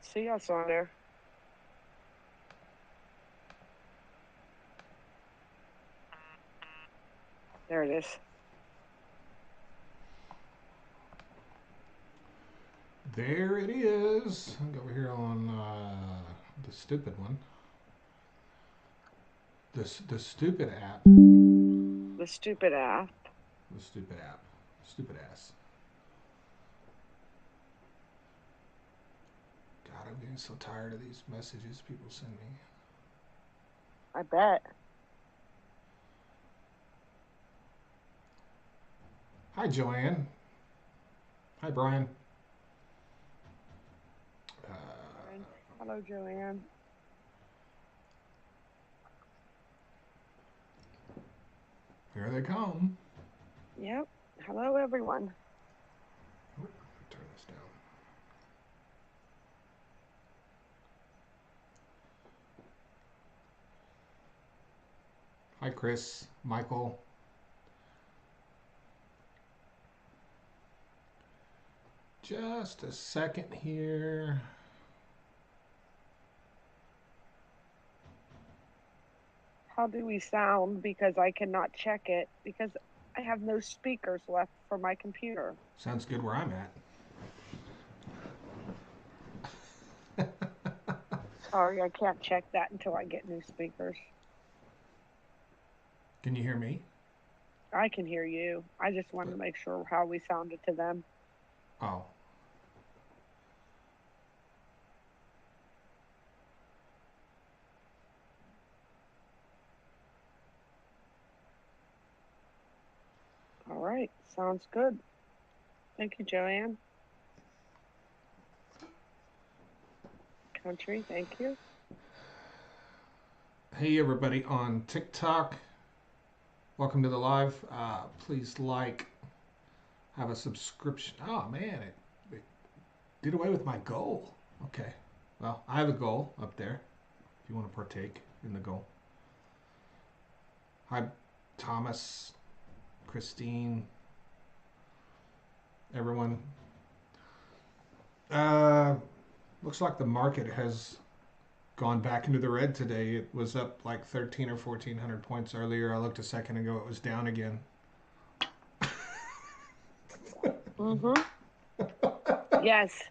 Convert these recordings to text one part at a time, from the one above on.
don't see us on there. There it is. There it is. I'll go over here on the stupid one. The stupid app. The stupid app. The stupid app. Stupid ass. God, I'm getting so tired of these messages people send me. I bet. Hi, Joanne. Hi, Brian. Hello, Joanne. Here they come. Yep. Hello, everyone. Oh, turn this down. Hi, Chris, Michael. Just a second here. How do we sound? Because I cannot check it because I have no speakers left for my computer. Sounds good where I'm at. Sorry, I can't check that until I get new speakers. Can you hear me? I can hear you. I just wanted to make sure how we sounded to them. Oh. All right. Sounds good. Thank you, Joanne. Country, thank you. Hey, everybody on TikTok. Welcome to the live. Please like, have a subscription. Oh, man, it did away with my goal. Okay. Well, I have a goal up there if you want to partake in the goal. Hi, Thomas, Christine, everyone. Looks like the market has gone back into the red today. It was up like 13 or 1400 points earlier. I looked a second ago, it was down again. Mm-hmm. Yes.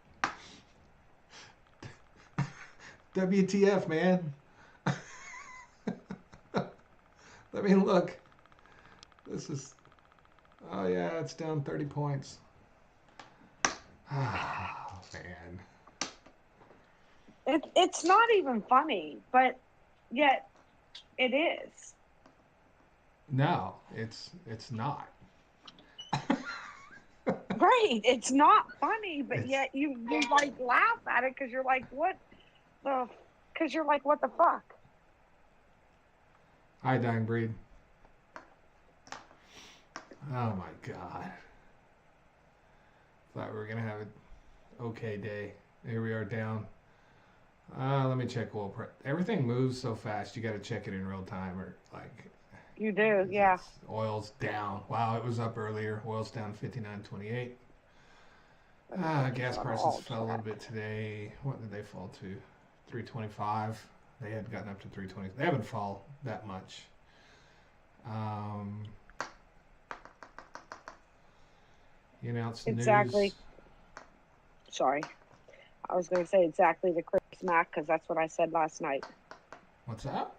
WTF, man. Let me look. This is, oh yeah, it's down 30 points. Ah, man. It's not even funny, but yet it is. No, it's not. Right. It's not funny, but yet you like laugh at it because you're like, what the? Because you're like, what the fuck? Hi, Dying Breed. Oh my god. Thought we were gonna have an okay day. Here we are down. Let me check oil price. Everything moves so fast. You got to check it in real time, or like. You do, yeah. Oil's down. Wow, it was up earlier. Oil's down 59.28. Gas prices fell a little bit today. What did they fall to? 325. They had gotten up to 320. They haven't fallen that much. You announced exactly. news. Sorry, I was going to say exactly to Chris Mack because that's what I said last night. What's that?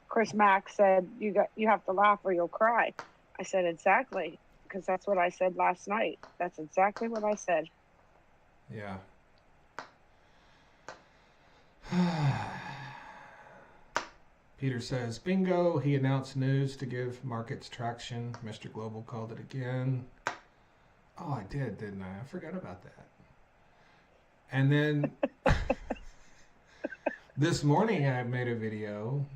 Chris Mack said you have to laugh or you'll cry. I said exactly because that's what I said last night. That's exactly what I said. Yeah. Peter says, bingo, he announced news to give markets traction. Mr. Global called it again. Oh, I did, didn't I? I forgot about that. And then this morning I made a video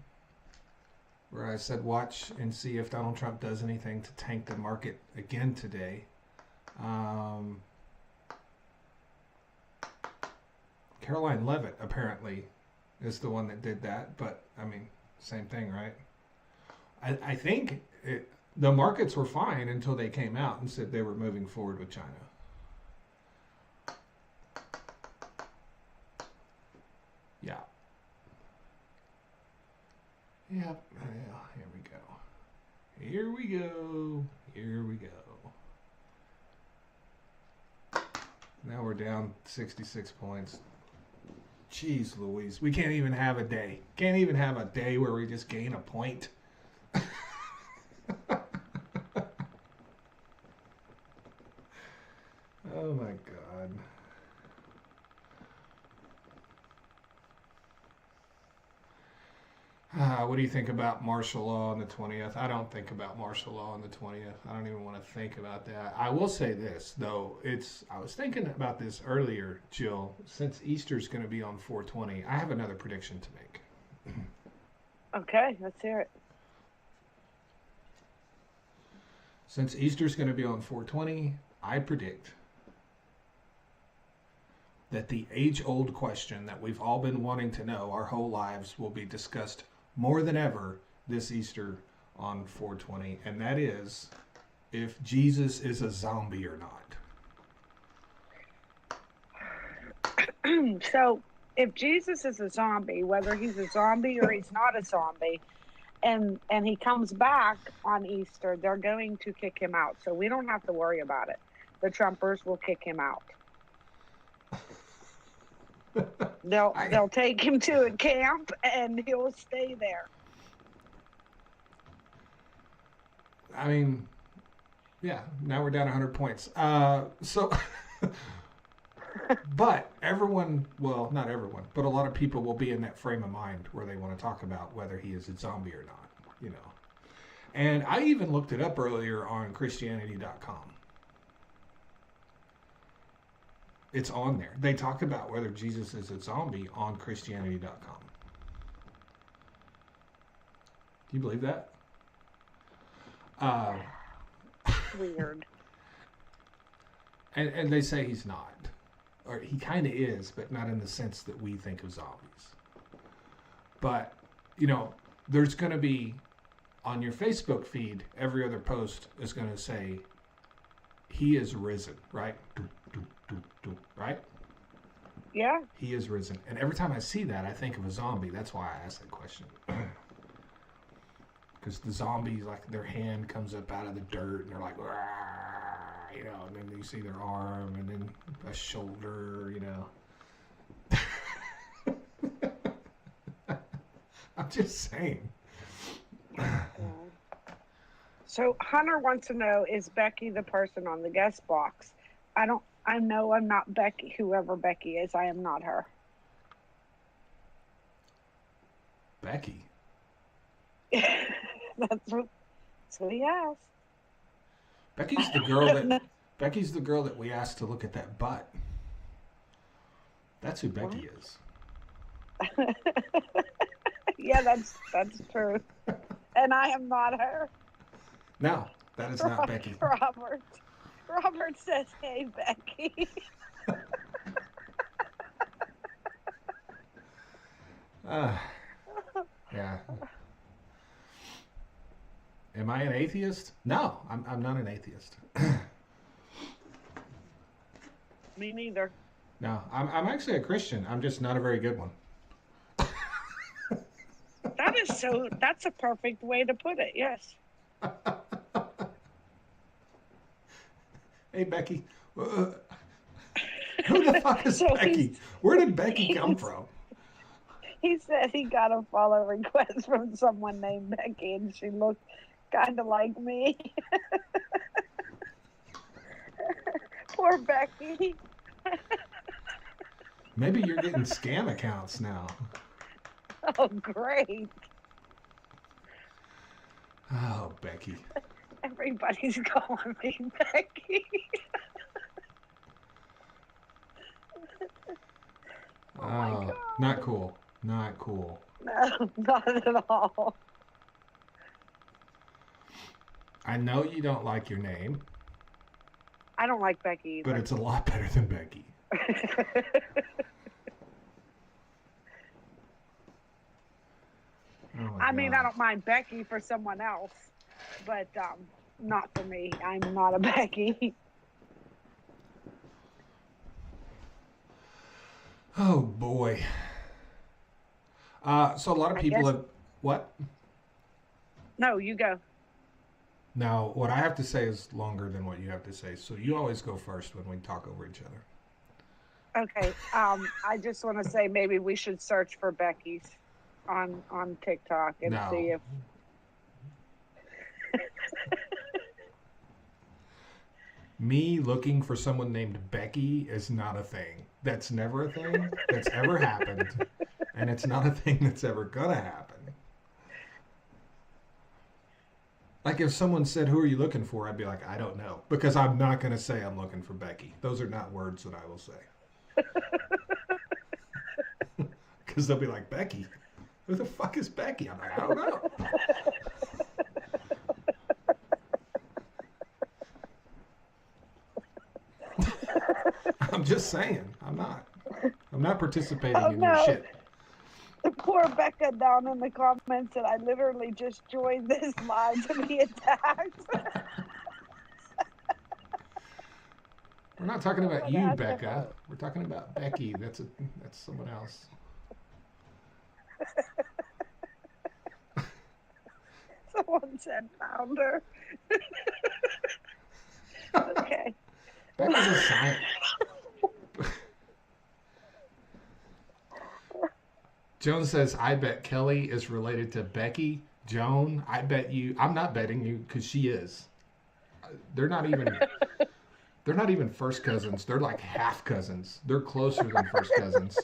where I said, watch and see if Donald Trump does anything to tank the market again today. Caroline Levitt apparently is the one that did that, but I mean, same thing, right? I think the markets were fine until they came out and said they were moving forward with China. Yep. Yeah, here we go. Here we go. Here we go. Now we're down 66 points. Jeez Louise. We can't even have a day. Can't even have a day where we just gain a point. Oh my God. What do you think about martial law on the 20th? I don't think about martial law on the 20th. I don't even want to think about that. I will say this, though. I was thinking about this earlier, Jill. Since Easter's going to be on 420, I have another prediction to make. Okay, let's hear it. Since Easter's going to be on 420, I predict that the age-old question that we've all been wanting to know our whole lives will be discussed more than ever this Easter on 420, and that is if Jesus is a zombie or not. So, if Jesus is a zombie, whether he's a zombie or he's not a zombie, and he comes back on Easter, they're going to kick him out. So we don't have to worry about it. The Trumpers will kick him out. They'll take him to a camp and he'll stay there. I mean, yeah, now we're down 100 points. But everyone, well, not everyone, but a lot of people will be in that frame of mind where they want to talk about whether he is a zombie or not, you know. And I even looked it up earlier on Christianity.com. It's on there. They talk about whether Jesus is a zombie on Christianity.com. Do you believe that? Weird. And they say he's not. Or he kind of is, but not in the sense that we think of zombies. But, you know, there's going to be, on your Facebook feed, every other post is going to say, he is risen, right? Right? Yeah. He is risen. And every time I see that, I think of a zombie. That's why I asked that question. Because the zombies, like, their hand comes up out of the dirt, and they're like, you know, and then you see their arm, and then a shoulder, you know. I'm just saying. So Hunter wants to know, is Becky the person on the guest box? I know I'm not Becky, whoever Becky is. I am not her. Becky? That's what he asked. Becky's the girl that we asked to look at that butt. That's who Becky is. Yeah, that's true. And I am not her. No, that is not Becky. Robert says, "Hey, Becky." Yeah. Am I an atheist? No, I'm not an atheist. Me neither. No, I'm actually a Christian. I'm just not a very good one. That's a perfect way to put it, yes. Hey, Becky. Who the fuck is Becky? Where did Becky come from? He said he got a follow request from someone named Becky, and she looked kind of like me. Poor Becky. Maybe you're getting scam accounts now. Oh, great. Oh, Becky. Everybody's calling me Becky. Oh my God. Not cool. Not cool. No, not at all. I know you don't like your name. I don't like Becky either. But it's a lot better than Becky. I mean, I don't mind Becky for someone else, but not for me. I'm not a Becky. Oh, boy. So a lot of people have... What? No, you go. Now, what I have to say is longer than what you have to say, so you always go first when we talk over each other. Okay. I just want to say maybe we should search for Becky's on TikTok and No. see if Me looking for someone named Becky is not a thing. That's never a thing that's ever happened, and it's not a thing that's ever gonna happen. Like if someone said, "Who are you looking for?" I'd be like, "I don't know," because I'm not gonna say I'm looking for Becky. Those are not words that I will say. Because they'll be like, "Becky, who the fuck is Becky?" I'm like, "I don't know." I'm just saying. I'm not participating in your shit. Poor Becca down in the comments said, I literally just joined this live to be attacked. We're not talking about you, Becca. We're talking about Becky. That's someone else. Someone said founder. Okay. Becca's a science. Joan says, I bet Kelly is related to Becky. Joan, I bet you. I'm not betting you because she is. They're not even first cousins. They're like half cousins. They're closer than first cousins.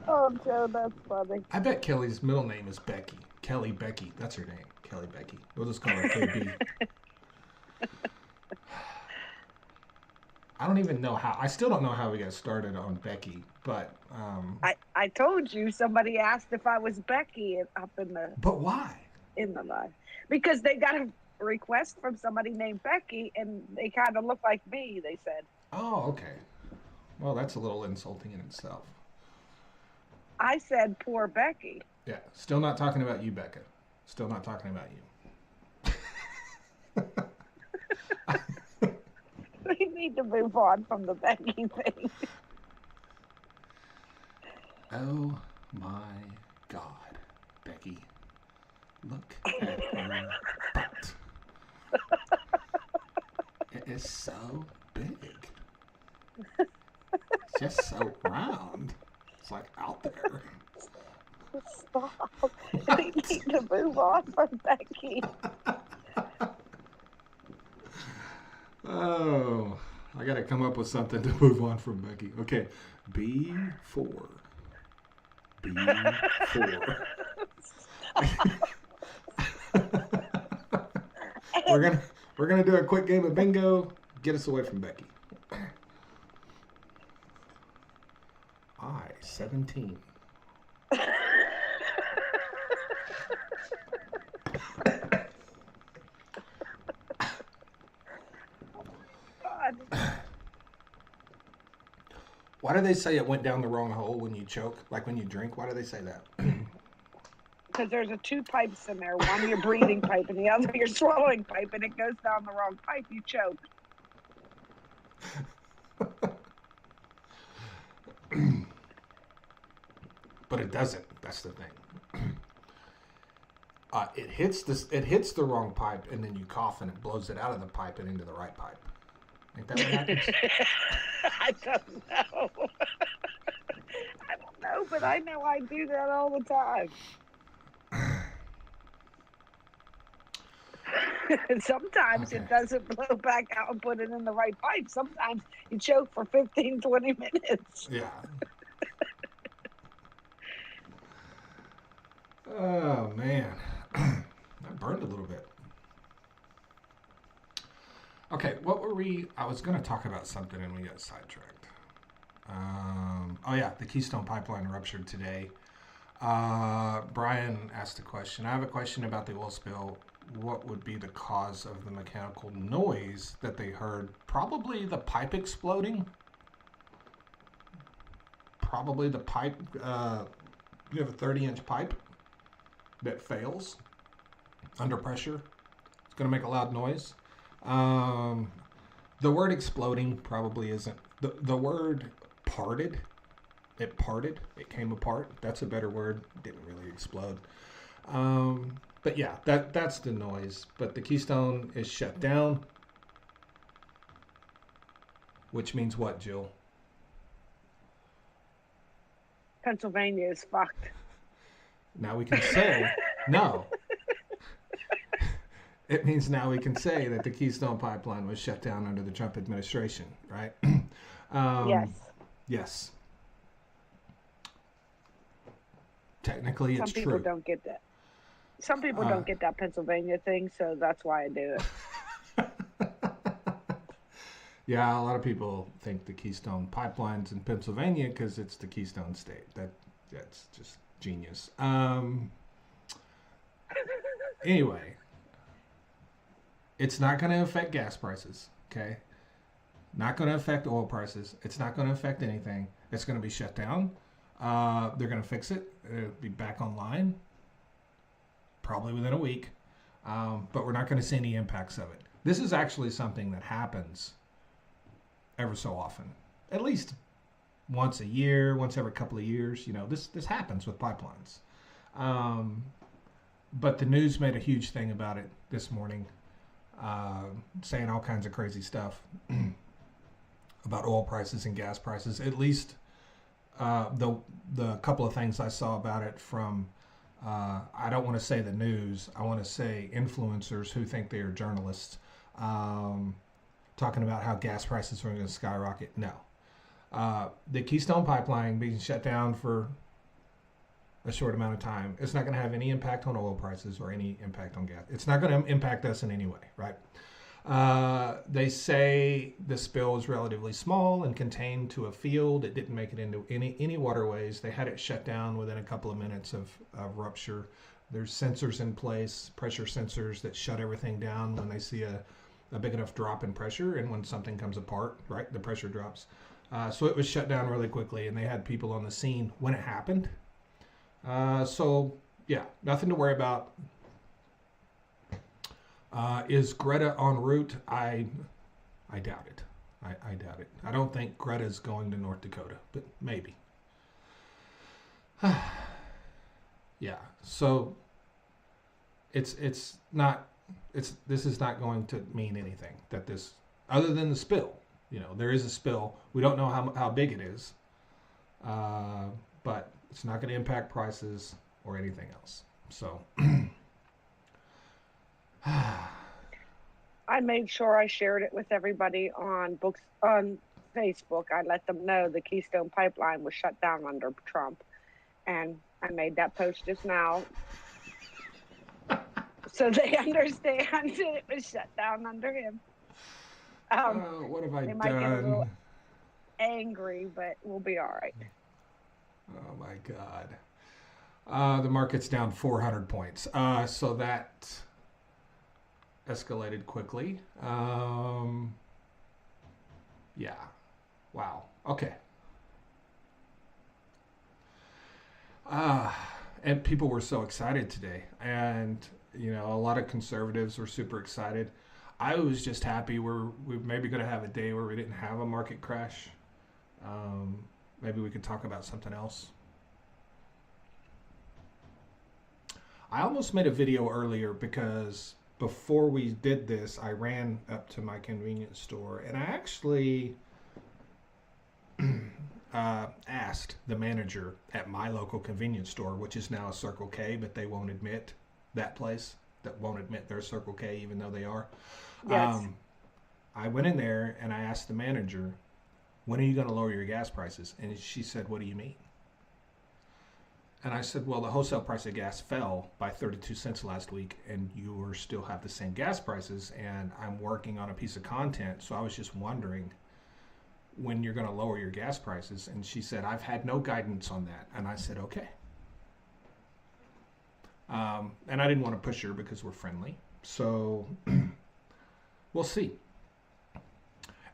Oh, Joe, that's funny. I bet Kelly's middle name is Becky. Kelly Becky. That's her name. Kelly Becky. We'll just call her KB. I don't even know how. I still don't know how we got started on Becky, but I told you somebody asked if I was Becky up in the. But why? In the live, because they got a request from somebody named Becky, and they kind of look like me. They said. Oh, okay. Well, that's a little insulting in itself. I said, "Poor Becky." Yeah, still not talking about you, Becca. Still not talking about you. We need to move on from the Becky thing. Oh my God, Becky. Look at her butt. It is so big. It's just so round. It's like out there. Stop. We need to move on from Becky. Oh, I got to come up with something to move on from Becky. Okay, B4. B4. We're gonna do a quick game of bingo. Get us away from Becky. I-17. Why do they say it went down the wrong hole when you choke? Like when you drink? Why do they say that? Because there's two pipes in there. One your breathing pipe and the other your swallowing pipe, and it goes down the wrong pipe. You choke. But it doesn't. That's the thing. It hits the wrong pipe, and then you cough, and it blows it out of the pipe and into the right pipe. Ain't that what happens? I don't know. I don't know, but I know I do that all the time. Sometimes it doesn't blow back out and put it in the right pipe. Sometimes you choke for 15, 20 minutes. Yeah. Oh, man. That burned a little bit. Okay, what were we... I was going to talk about something and we got sidetracked. Oh, yeah, the Keystone pipeline ruptured today. Brian asked a question. I have a question about the oil spill. What would be the cause of the mechanical noise that they heard? Probably the pipe exploding. Probably the pipe... you have a 30-inch pipe that fails under pressure. It's going to make a loud noise. The word exploding probably isn't. The word parted. It parted. It came apart. That's a better word. It didn't really explode. But yeah, that's the noise. But the Keystone is shut down, which means what, Jill? Pennsylvania is fucked. Now we can say no. It means now we can say that the Keystone Pipeline was shut down under the Trump administration, right? Yes. Yes. Technically, it's Some people true. don't get that. Some people don't get that Pennsylvania thing, so that's why I do it. Yeah, a lot of people think the Keystone Pipeline's in Pennsylvania because it's the Keystone State. That's just genius. Anyway, it's not going to affect gas prices, okay? Not going to affect oil prices. It's not going to affect anything. It's going to be shut down. They're going to fix it. It'll be back online probably within a week. But we're not going to see any impacts of it. This is actually something that happens ever so often. At least once a year, once every couple of years. You know, this happens with pipelines. But the news made a huge thing about it this morning, saying all kinds of crazy stuff about oil prices and gas prices. At least the couple of things I saw about it from, I don't want to say the news, I want to say influencers who think they are journalists, talking about how gas prices are going to skyrocket. No. The Keystone Pipeline being shut down for a short amount of time, it's not going to have any impact on oil prices or any impact on gas. It's not going to impact us in any way, right? They say the spill is relatively small and contained to a field. It didn't make it into any waterways. They had it shut down within a couple of minutes of rupture. There's sensors in place, pressure sensors that shut everything down when they see a big enough drop in pressure, and when something comes apart, right, the pressure drops. So it was shut down really quickly, and they had people on the scene when it happened. So yeah, nothing to worry about. Is Greta en route? I doubt it. I doubt it. I don't think Greta's going to North Dakota, but maybe. Yeah. So this is not going to mean anything. That this, other than the spill, you know, there is a spill. We don't know how big it is, but it's not going to impact prices or anything else. So. I made sure I shared it with everybody on Facebook. I let them know the Keystone Pipeline was shut down under Trump, and I made that post just now, so they understand that it was shut down under him. What have I they done? might get a little angry, but we'll be all right. Oh my God. The market's down 400 points. So that escalated quickly. Yeah. Wow. Okay. And people were so excited today. And, you know, a lot of conservatives were super excited. I was just happy we're maybe going to have a day where we didn't have a market crash. Maybe we could talk about something else. I almost made a video earlier because before we did this, I ran up to my convenience store and I actually asked the manager at my local convenience store, which is now a Circle K, but they won't admit that place, that won't admit they're Circle K, even though they are. Yes. I went in there and I asked the manager, when are you going to lower your gas prices? And she said, what do you mean? And I said, well, the wholesale price of gas fell by 32 cents last week, and you still have the same gas prices, and I'm working on a piece of content, so I was just wondering when you're going to lower your gas prices. And she said, I've had no guidance on that. And I said, okay. And I didn't want to push her because we're friendly. So we'll see.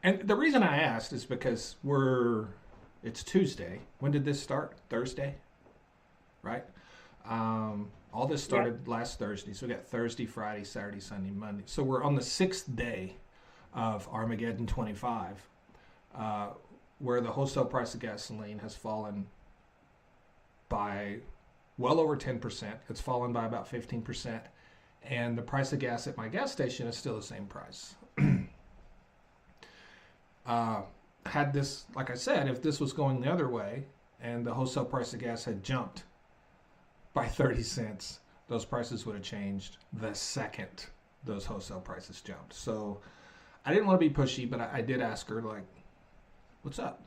And the reason I asked is because it's Tuesday. When did this start? Thursday? Right? All this started last Thursday. So we got Thursday, Friday, Saturday, Sunday, Monday. So we're on the 6th day of Armageddon 25, where the wholesale price of gasoline has fallen by well over 10%. It's fallen by about 15%. And the price of gas at my gas station is still the same price. Had this, like I said, if this was going the other way and the wholesale price of gas had jumped by 30 cents, those prices would have changed the second those wholesale prices jumped. So I didn't want to be pushy, but I did ask her, like, what's up,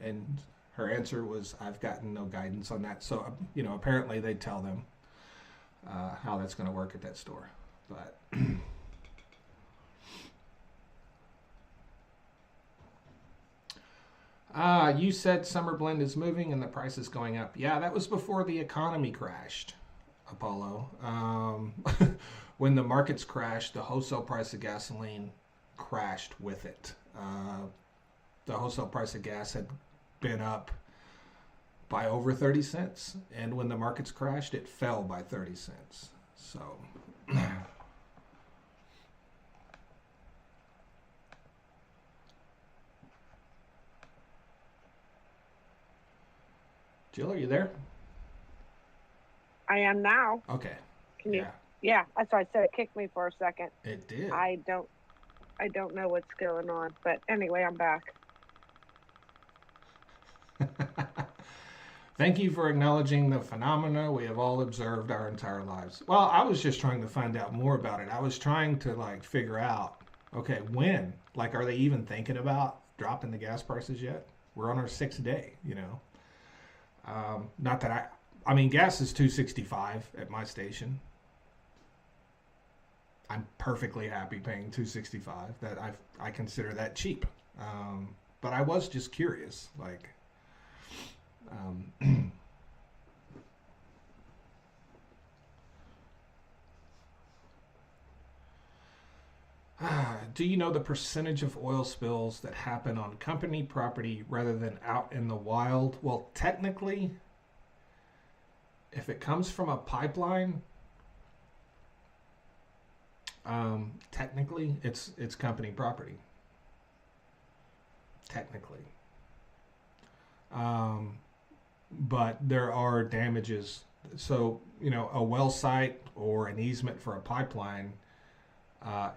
and her answer was, I've gotten no guidance on that. So, apparently they tell them how that's going to work at that store. But you said Summer Blend is moving and the price is going up. Yeah, that was before the economy crashed, Apollo. When the markets crashed, the wholesale price of gasoline crashed with it. The wholesale price of gas had been up by over 30 cents. And when the markets crashed, it fell by 30 cents. So... Jill, are you there? I am now. Okay. Can you? Yeah, that's why I said it kicked me for a second. It did. I don't know what's going on, but anyway, I'm back. Thank you for acknowledging the phenomena we have all observed our entire lives. Well, I was just trying to find out more about it. I was trying to figure out, okay, when? Are they even thinking about dropping the gas prices yet? We're on our 6th day, Not that I mean, gas is $2.65 at my station. I'm perfectly happy paying $2.65. That I consider that cheap. But I was just curious, do you know the percentage of oil spills that happen on company property rather than out in the wild? Well, technically, if it comes from a pipeline, technically it's company property. Technically. But there are damages. So, a well site or an easement for a pipeline,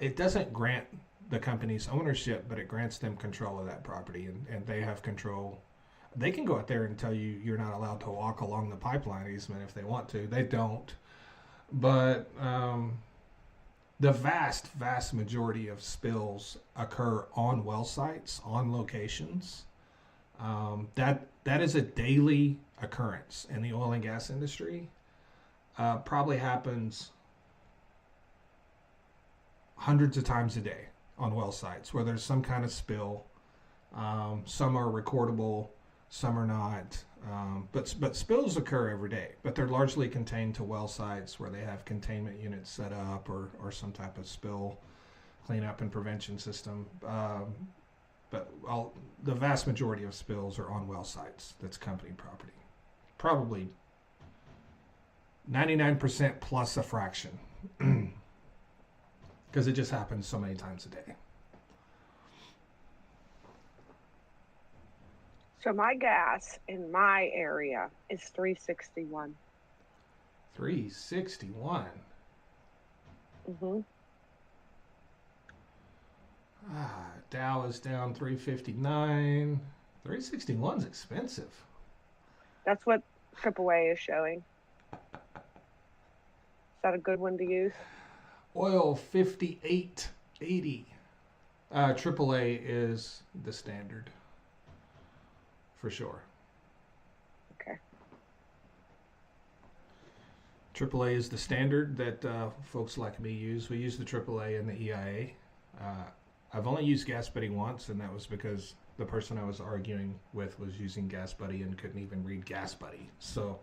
it doesn't grant the company's ownership, but it grants them control of that property, and they have control. They can go out there and tell you you're not allowed to walk along the pipeline easement if they want to. They don't. But the vast, vast majority of spills occur on well sites, on locations. That is a daily occurrence in the oil and gas industry. Probably happens hundreds of times a day on well sites where there's some kind of spill. Some are recordable, some are not. But spills occur every day, but they're largely contained to well sites where they have containment units set up or some type of spill cleanup and prevention system. But the vast majority of spills are on well sites. That's company property. Probably 99% plus a fraction. Because it just happens so many times a day. So my gas in my area is $3.61. $3.61? Mm-hmm. Dow is down $3.59. $3.61 is expensive. That's what AAA is showing. Is that a good one to use? Oil $58.80. AAA is the standard. For sure. Okay. AAA is the standard that folks like me use. We use the AAA and the EIA. I've only used Gas Buddy once, and that was because the person I was arguing with was using Gas Buddy and couldn't even read Gas Buddy. So,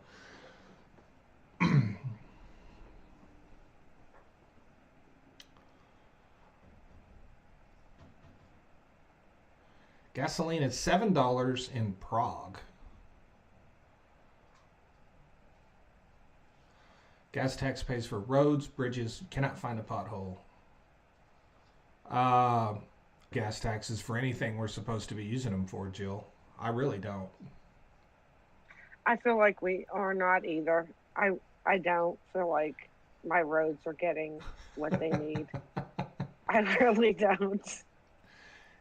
gasoline is $7 in Prague. Gas tax pays for roads, bridges. Cannot find a pothole. Gas taxes for anything we're supposed to be using them for, Jill. I really don't. I feel like we are not either. I don't feel like my roads are getting what they need. I really don't.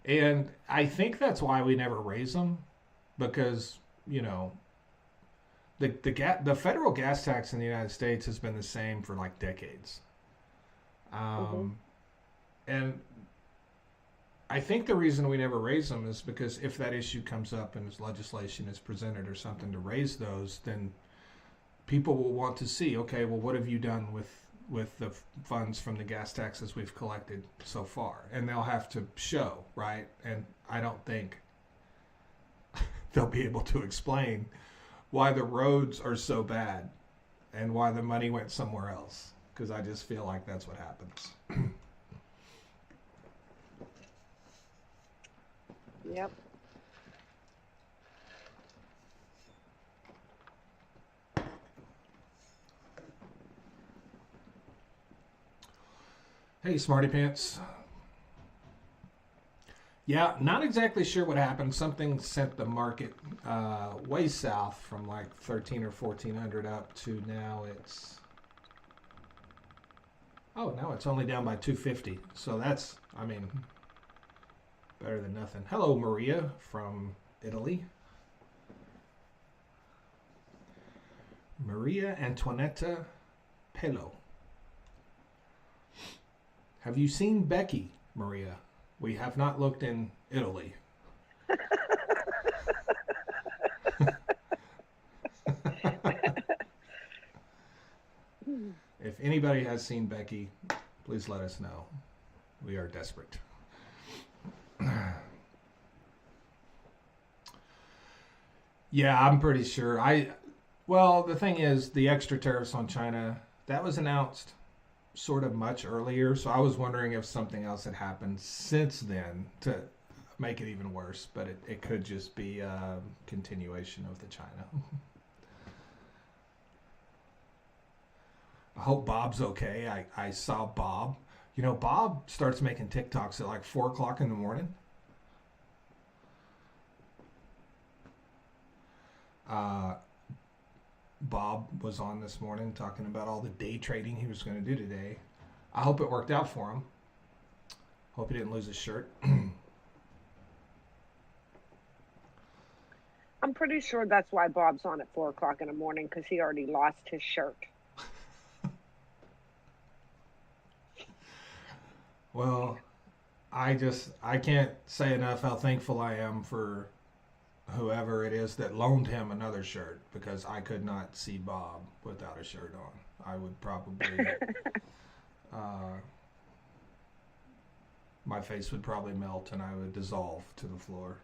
And I think that's why we never raise them, because you know the federal gas tax in the United States has been the same for like decades. Hmm. Um, and I think the reason we never raise them is because if that issue comes up and as legislation is presented or something to raise those, then people will want to see, okay, well, what have you done with the funds from the gas taxes we've collected so far? And they'll have to show, right? And I don't think they'll be able to explain why the roads are so bad and why the money went somewhere else, because I just feel like that's what happens. Yep. Hey, Smarty Pants. Yeah, not exactly sure what happened. Something sent the market way south from like 13 or 1400 up to now it's, oh, now it's only down by 250. So that's, I mean, better than nothing. Hello, Maria from Italy. Maria Antoinetta Pelo. Have you seen Becky, Maria? We have not looked in Italy. If anybody has seen Becky, please let us know. We are desperate. Yeah, I'm pretty sure. Well, the thing is, the extra tariffs on China, that was announced sort of much earlier, so I was wondering if something else had happened since then to make it even worse, but it could just be a continuation of the China. I hope Bob's okay. I saw Bob. You know, Bob starts making TikToks at like 4 o'clock in the morning. Uh, Bob was on this morning talking about all the day trading he was going to do today. I hope it worked out for him. Hope he didn't lose his shirt. I'm pretty sure that's why Bob's on at 4 o'clock in the morning because he already lost his shirt. Well, I can't say enough how thankful I am for whoever it is that loaned him another shirt, because I could not see Bob without a shirt on. I would probably uh, my face would probably melt and I would dissolve to the floor.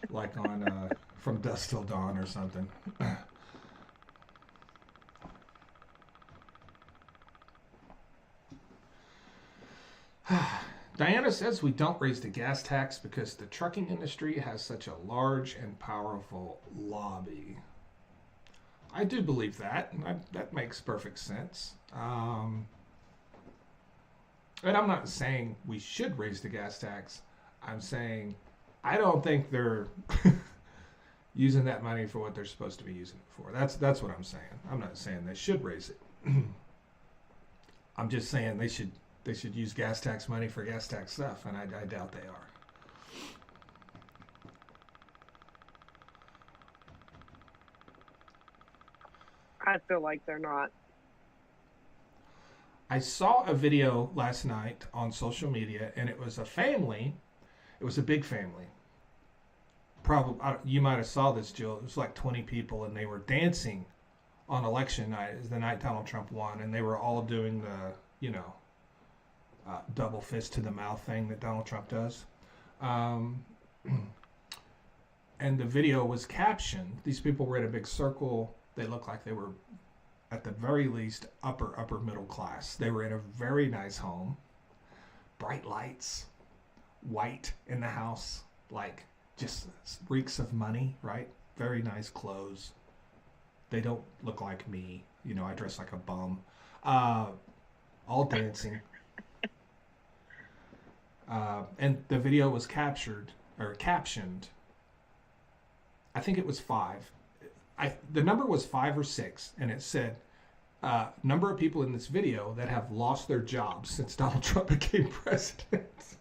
Like on From Dusk Till Dawn or something. Diana says we don't raise the gas tax because the trucking industry has such a large and powerful lobby. I do believe that. That makes perfect sense. And I'm not saying we should raise the gas tax. I'm saying I don't think they're using that money for what they're supposed to be using it for. That's what I'm saying. I'm not saying they should raise it. I'm just saying they should use gas tax money for gas tax stuff, and I doubt they are. I feel like they're not. I saw a video last night on social media, and it was a family. It was a big family. Probably you might have saw this, Jill. It was like 20 people, and they were dancing on election night, is the night Donald Trump won, and they were all doing the double fist to the mouth thing that Donald Trump does. Um, and the video was captioned. These people were in a big circle. They looked like they were, at the very least, upper middle class. They were in a very nice home, bright lights, white in the house, like just reeks of money, right? Very nice clothes. They don't look like me. I dress like a bum. Uh, all dancing. And the video was captured or captioned I think it was 5. The number was 5 or 6, and it said number of people in this video that have lost their jobs since Donald Trump became president.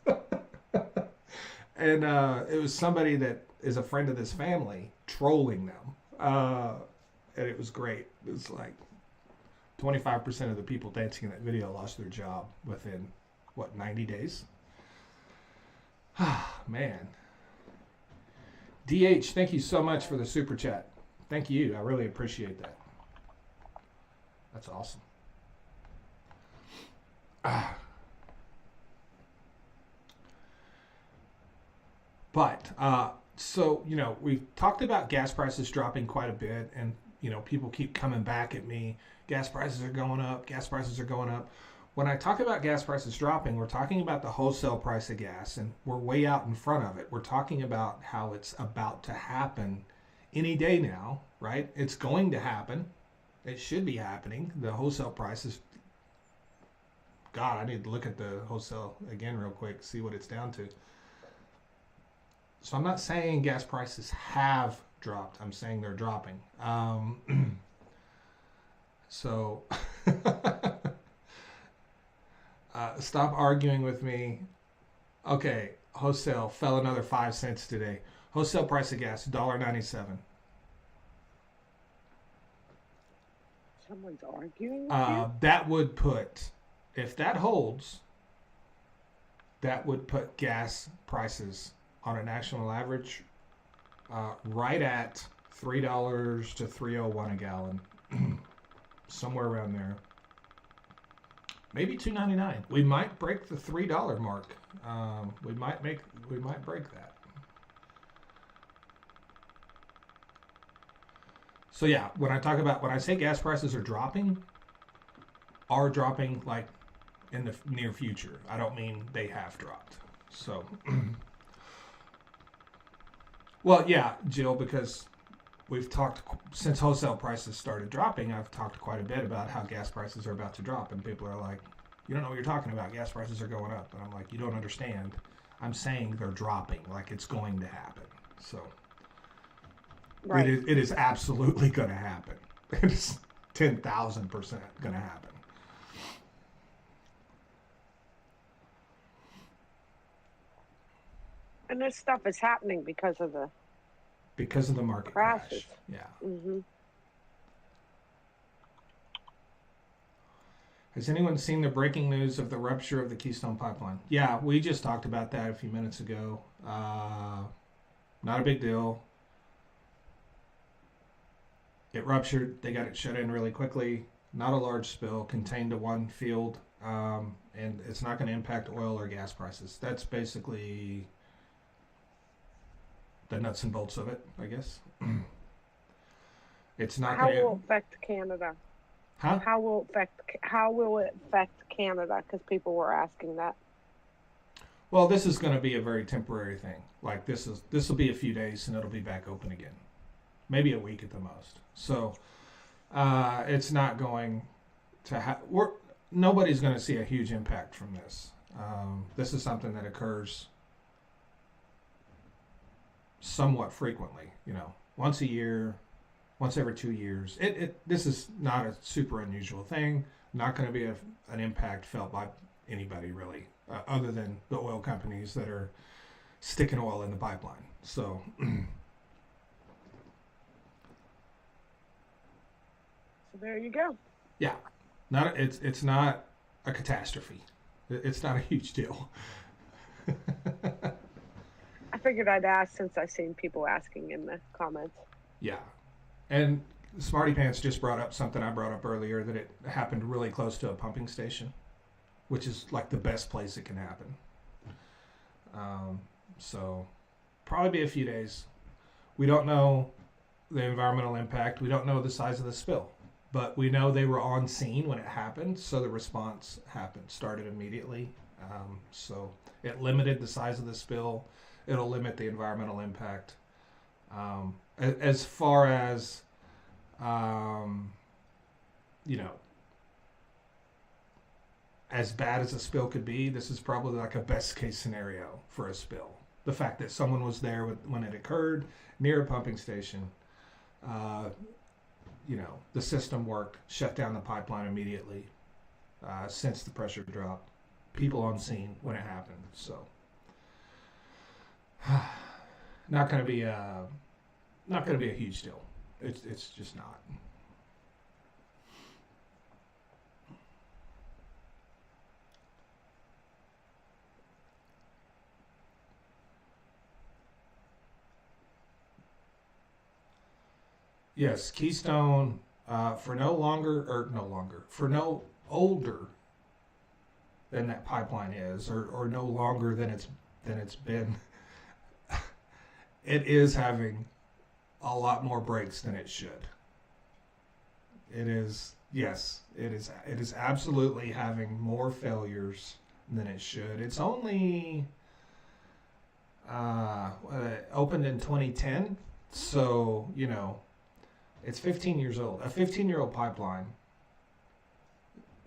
And it was somebody that is a friend of this family trolling them. And it was great. It was like 25% of the people dancing in that video lost their job within, 90 days? Ah, man. DH, thank you so much for the super chat. Thank you. I really appreciate that. That's awesome. But, so, we've talked about gas prices dropping quite a bit, and, people keep coming back at me. Gas prices are going up. Gas prices are going up. When I talk about gas prices dropping, we're talking about the wholesale price of gas, and we're way out in front of it. We're talking about how it's about to happen any day now, right? It's going to happen. It should be happening. The wholesale prices, God, I need to look at the wholesale again real quick, see what it's down to. So I'm not saying gas prices have dropped. I'm saying they're dropping. So stop arguing with me. Okay, wholesale fell another 5 cents today. Wholesale price of gas, $1.97. Someone's arguing with you? That would put, if that holds, that would put gas prices on a national average right at $3 to $3.01 a gallon, somewhere around there. Maybe $2.99. We might break the $3 mark. We might break that. So yeah, when I say gas prices are dropping like in the near future. I don't mean they have dropped. So, well, yeah, Jill, because we've talked since wholesale prices started dropping. I've talked quite a bit about how gas prices are about to drop, and people are like, "You don't know what you're talking about. Gas prices are going up." And I'm like, "You don't understand. I'm saying they're dropping, like it's going to happen." So, right. It is absolutely going to happen. It's 10,000% going to happen. And this stuff is happening because of the market crashes. Crash. Yeah. Mm-hmm. Has anyone seen the breaking news of the rupture of the Keystone pipeline? Yeah, we just talked about that a few minutes ago. Not a big deal. It ruptured. They got it shut in really quickly. Not a large spill, contained to one field, and it's not going to impact oil or gas prices. That's basically the nuts and bolts of it, I guess. It's not going to... How will it affect Canada? Huh? How will it affect Canada? Because people were asking that. Well, this is going to be a very temporary thing. Like this will be a few days and it'll be back open again. Maybe a week at the most. So it's not going to nobody's going to see a huge impact from this. This is something that occurs somewhat frequently, once a year, once every 2 years. This is not a super unusual thing. Not going to be an impact felt by anybody really, other than the oil companies that are sticking oil in the pipeline. So, so there you go. Yeah, it's not a catastrophe. It's not a huge deal. I figured I'd ask since I've seen people asking in the comments. Yeah. And Smarty Pants just brought up something I brought up earlier, that it happened really close to a pumping station, which is like the best place it can happen. So probably be a few days. We don't know the environmental impact. We don't know the size of the spill, but we know they were on scene when it happened. So the response started immediately. So it limited the size of the spill. It'll limit the environmental impact. As far as, as bad as a spill could be, this is probably like a best case scenario for a spill. The fact that someone was there when it occurred near a pumping station, the system worked, shut down the pipeline immediately, since the pressure dropped, people on scene when it happened. So not going to be a huge deal. It's just not. Yes, Keystone, for no older than that pipeline is, or no longer than it's been, it is having a lot more breaks than it should. It is, yes, it is absolutely having more failures than it should. It's only opened in 2010, so it's 15 years old. A 15-year-old pipeline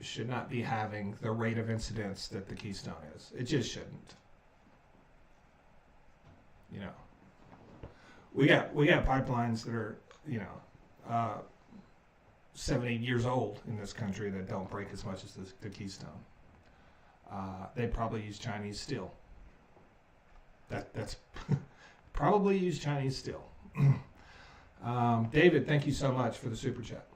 should not be having the rate of incidents that the Keystone is. It just shouldn't. We got pipelines that are 70 years old in this country that don't break as much as the Keystone. They probably use Chinese steel. That's probably use Chinese steel. David, thank you so much for the super chat.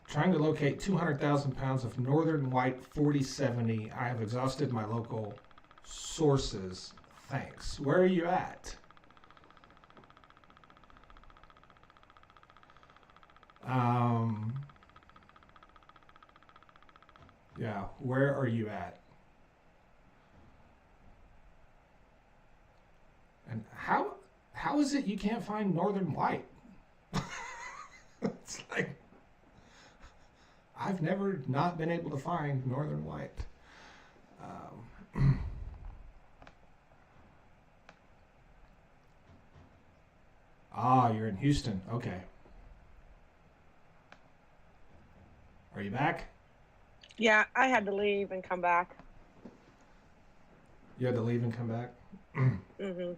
Trying to locate 200,000 pounds of northern white 4070. I have exhausted my local sources. Thanks. Where are you at? Yeah, where are you at? And how is it you can't find northern white? It's like I've never not been able to find northern white. You're in Houston. Okay. Are you back? Yeah, I had to leave and come back. You had to leave and come back? Mm-hmm.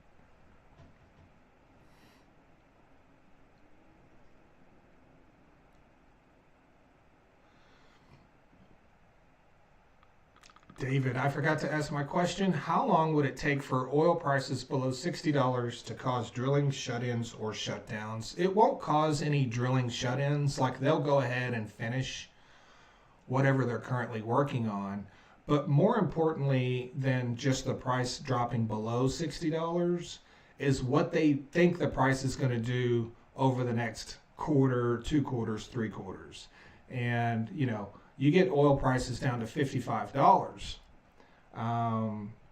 David, I forgot to ask my question. How long would it take for oil prices below $60 to cause drilling shut-ins or shutdowns? It won't cause any drilling shut-ins. Like, they'll go ahead and finish whatever they're currently working on. But more importantly than just the price dropping below $60 is what they think the price is going to do over the next quarter, 2 quarters, 3 quarters. And, you get oil prices down to $55,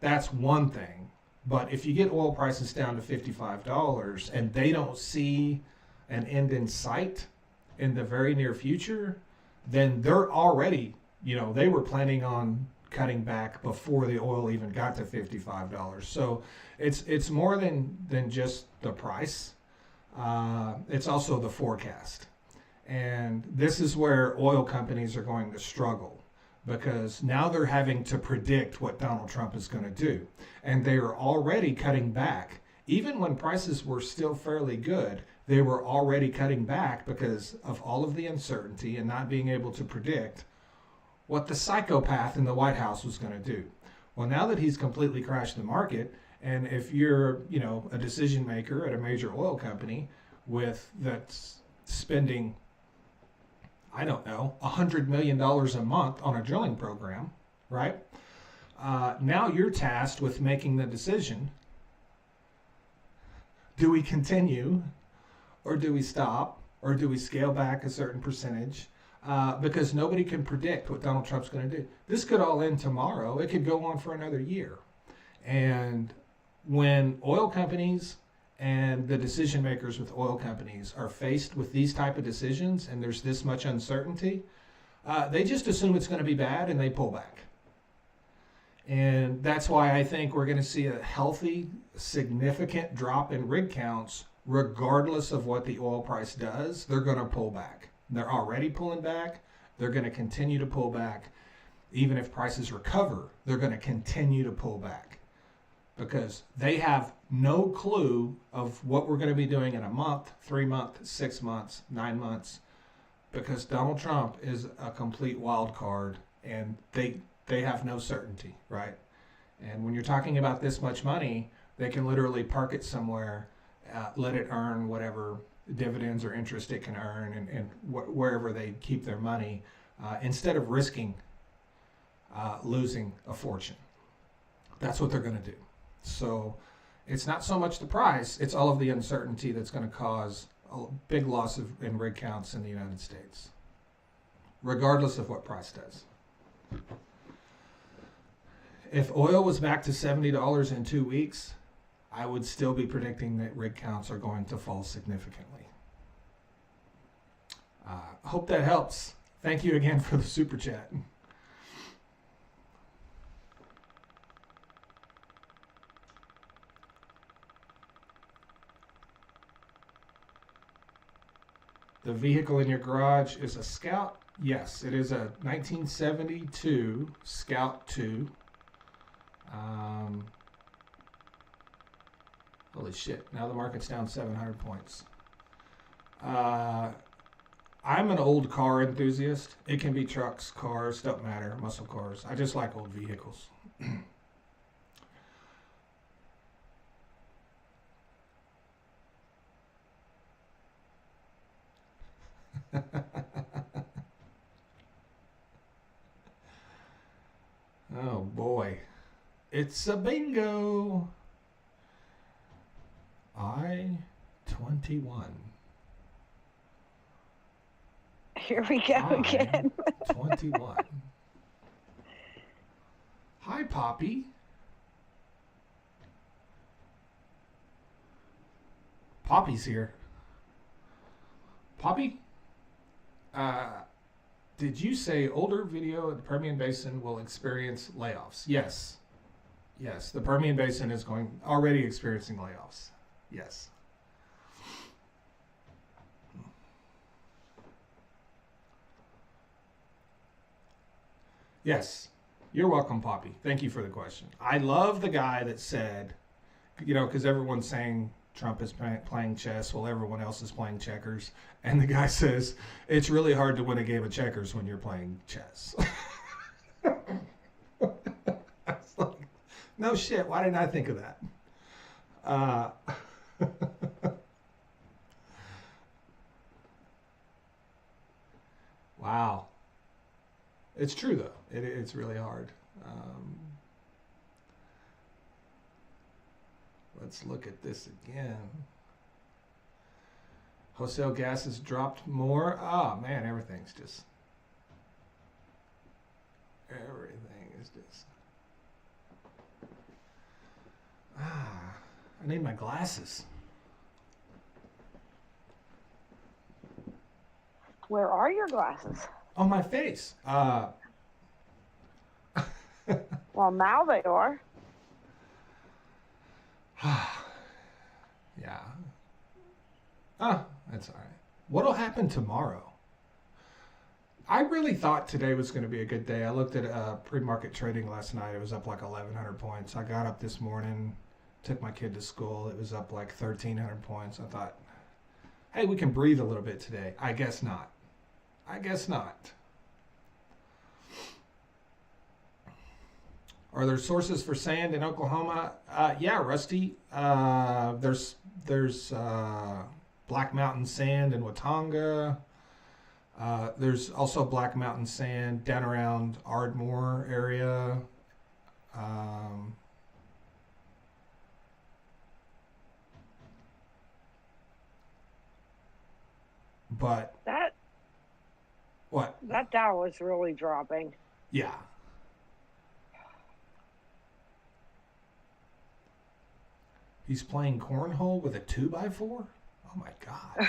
that's one thing. But if you get oil prices down to $55 and they don't see an end in sight in the very near future, then they're already, they were planning on cutting back before the oil even got to $55. So it's more than just the price. It's also the forecast. And this is where oil companies are going to struggle, because now they're having to predict what Donald Trump is going to do. And they are already cutting back. Even when prices were still fairly good, they were already cutting back because of all of the uncertainty and not being able to predict what the psychopath in the White House was going to do. Well, now that he's completely crashed the market, and if you're, a decision maker at a major oil company that's spending, I don't know, $100 million a month on a drilling program, right? Now you're tasked with making the decision. Do we continue, or do we stop, or do we scale back a certain percentage? Because nobody can predict what Donald Trump's going to do. This could all end tomorrow. It could go on for another year. And when oil companies and the decision makers with oil companies are faced with these type of decisions and there's this much uncertainty, they just assume it's going to be bad and they pull back. And that's why I think we're going to see a healthy, significant drop in rig counts regardless of what the oil price does. They're going to pull back. They're already pulling back. They're going to continue to pull back. even if prices recover, they're going to continue to pull back because they have no clue of what we're going to be doing in a month, 3 months, 6 months, 9 months, because Donald Trump is a complete wild card and they have no certainty, right? And when you're talking about this much money, they can literally park it somewhere, let it earn whatever dividends or interest it can earn, and wherever they keep their money, instead of risking losing a fortune. That's what they're going to do. So it's not so much the price, it's all of the uncertainty that's going to cause a big loss in rig counts in the United States, regardless of what price does. If oil was back to $70 in 2 weeks, I would still be predicting that rig counts are going to fall significantly. Hope that helps. Thank you again for the super chat. The vehicle in your garage is a Scout? Yes, it is a 1972 Scout 2. Holy shit, now the market's down 700 points. I'm an old car enthusiast. It can be trucks, cars, don't matter, muscle cars. I just like old vehicles. Oh boy. It's a bingo. I-21. Here we go again. 21. Hi, Poppy. Poppy's here. Poppy? Did you say older video in the Permian Basin will experience layoffs? Yes. Yes, the Permian Basin is already experiencing layoffs. Yes. Yes. You're welcome, Poppy. Thank you for the question. I love the guy that said, because everyone's saying Trump is playing chess while everyone else is playing checkers. And the guy says, it's really hard to win a game of checkers when you're playing chess. Like, no shit. Why didn't I think of that? Wow. It's true, though. It's really hard. Let's look at this again. Wholesale gas has dropped more. Oh, man, everything is just... I need my glasses. Where are your glasses? On my face. Well, now they are. Yeah. That's all right. What'll happen tomorrow? I really thought today was going to be a good day. I looked at pre-market trading last night. It was up like 1,100 points. I got up this morning, took my kid to school. It was up like 1,300 points. I thought, hey, we can breathe a little bit today. I guess not. I guess not. Are there sources for sand in Oklahoma? Yeah, Rusty. There's Black Mountain sand in Watauga. There's also Black Mountain sand down around Ardmore area. But what? That Dow is really dropping. Yeah. He's playing cornhole with a 2x4? Oh my God.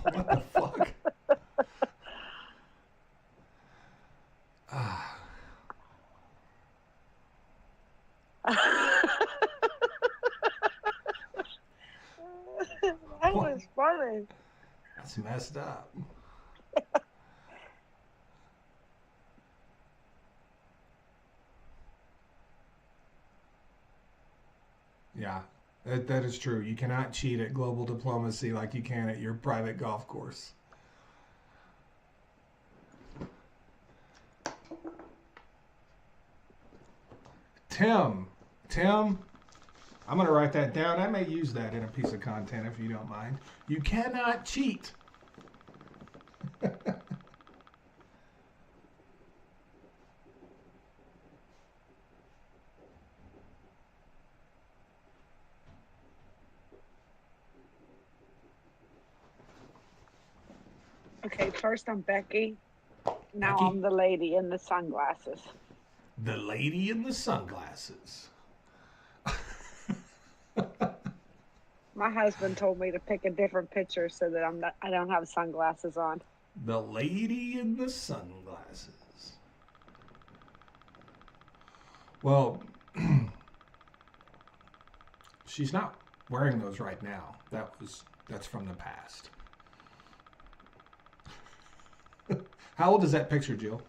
What the fuck? That was funny. That's messed up. Yeah, that is true. You cannot cheat at global diplomacy like you can at your private golf course. Tim, Tim, I'm going to write that down. I may use that in a piece of content if you don't mind. You cannot cheat. Okay, first I'm Becky. Now Becky? I'm the lady in the sunglasses. The lady in the sunglasses. My husband told me to pick a different picture so that I don't have sunglasses on. The lady in the sunglasses. Well, she's not wearing those right now. That's from the past. How old is that picture, Jill?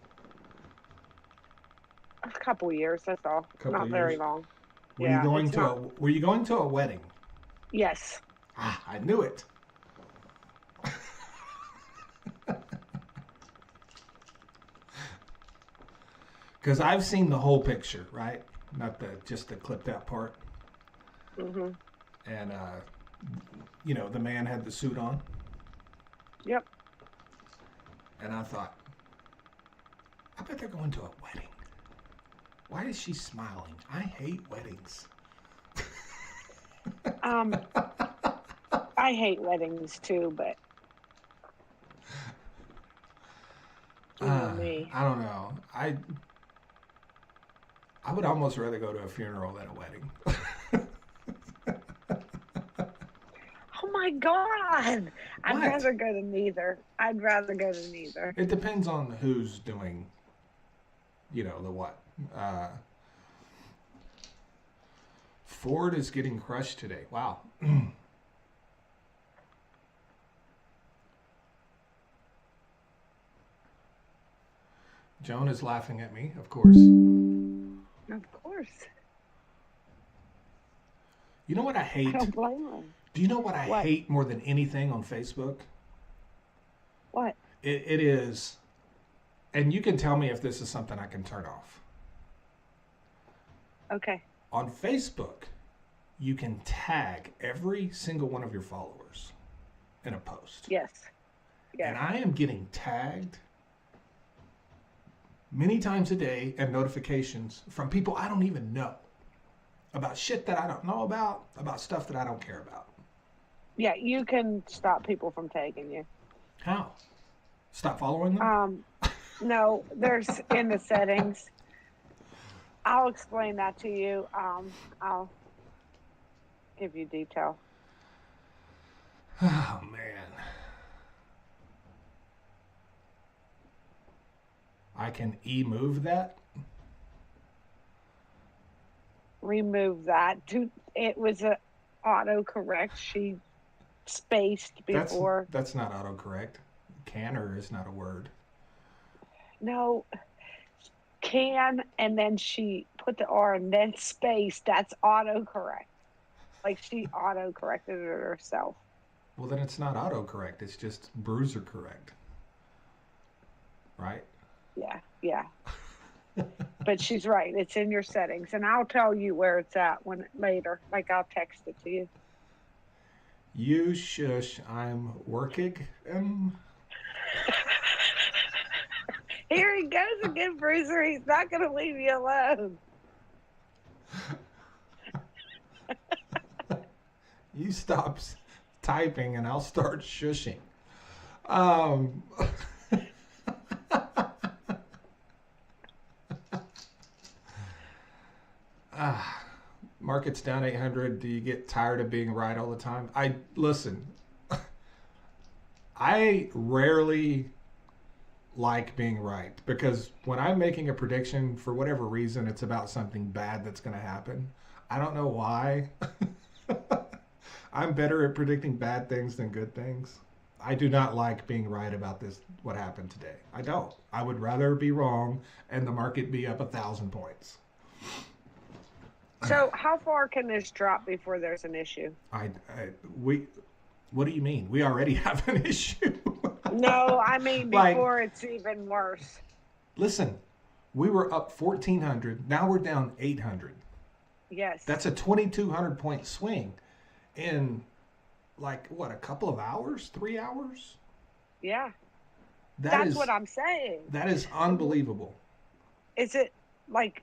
A couple years, that's all. Not very long. Were you going to a wedding? Yes. Ah, I knew it. Because I've seen the whole picture, right? Not just the clipped out part. Mhm. And the man had the suit on. Yep. And I thought, I bet they're going to a wedding. Why is she smiling? I hate weddings. I hate weddings too, but me. I don't know. I would almost rather go to a funeral than a wedding. Oh my God! I'd What? rather go to neither. I'd rather go to neither. It depends on who's doing, the what. Ford is getting crushed today. Wow. Joan is laughing at me, of course. Of course. You know what I hate? I don't blame her. Do you know what I What? hate more than anything on Facebook? What? It is, and you can tell me if this is something I can turn off. Okay. On Facebook, you can tag every single one of your followers in a post. Yes. Yes. And I am getting tagged many times a day and notifications from people I don't even know about shit that I don't know about stuff that I don't care about. Yeah, you can stop people from tagging you. How? Stop following them? No, there's in the settings. I'll explain that to you. I'll give you detail. Oh, man. I can move that? Remove that. It was a autocorrect. She spaced before. That's not autocorrect. Canner is not a word. No, can, and then she put the R and then space. That's autocorrect. Like she autocorrected it herself. Well, then it's not autocorrect. It's just bruiser correct. Right? Yeah. But she's right. It's in your settings, and I'll tell you where it's at later. Like I'll text it to you. You shush. I'm working. Here he goes again, Bruiser. He's not going to leave you alone. You stop typing, and I'll start shushing. Market's down 800. Do you get tired of being right all the time? Listen. I rarely like being right because when I'm making a prediction, for whatever reason, it's about something bad that's going to happen. I don't know why. I'm better at predicting bad things than good things. I do not like being right about what happened today. I don't. I would rather be wrong and the market be up 1,000 points. So how far can this drop before there's an issue? We. What do you mean? We already have an issue. No, I mean Like, before it's even worse. listen, we were up 1,400. Now we're down 800. Yes. That's a 2,200 point swing in like what, a couple of hours, 3 hours. Yeah. That That's is what I'm saying. that is unbelievable. Is it like,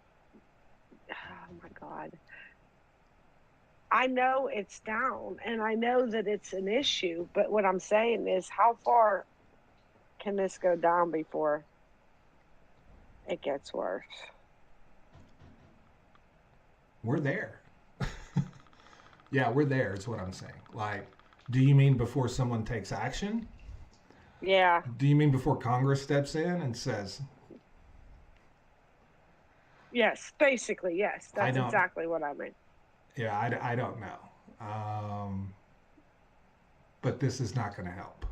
oh my God. I know it's down and I know that it's an issue, but what I'm saying is how far can this go down before it gets worse? We're there. Yeah, we're there. Is what I'm saying. Like, do you mean before someone takes action? Yeah. Do you mean before Congress steps in and says, Yes. Basically, yes. "I That's don't"? exactly what I mean. Yeah, I don't know. But this is not going to help.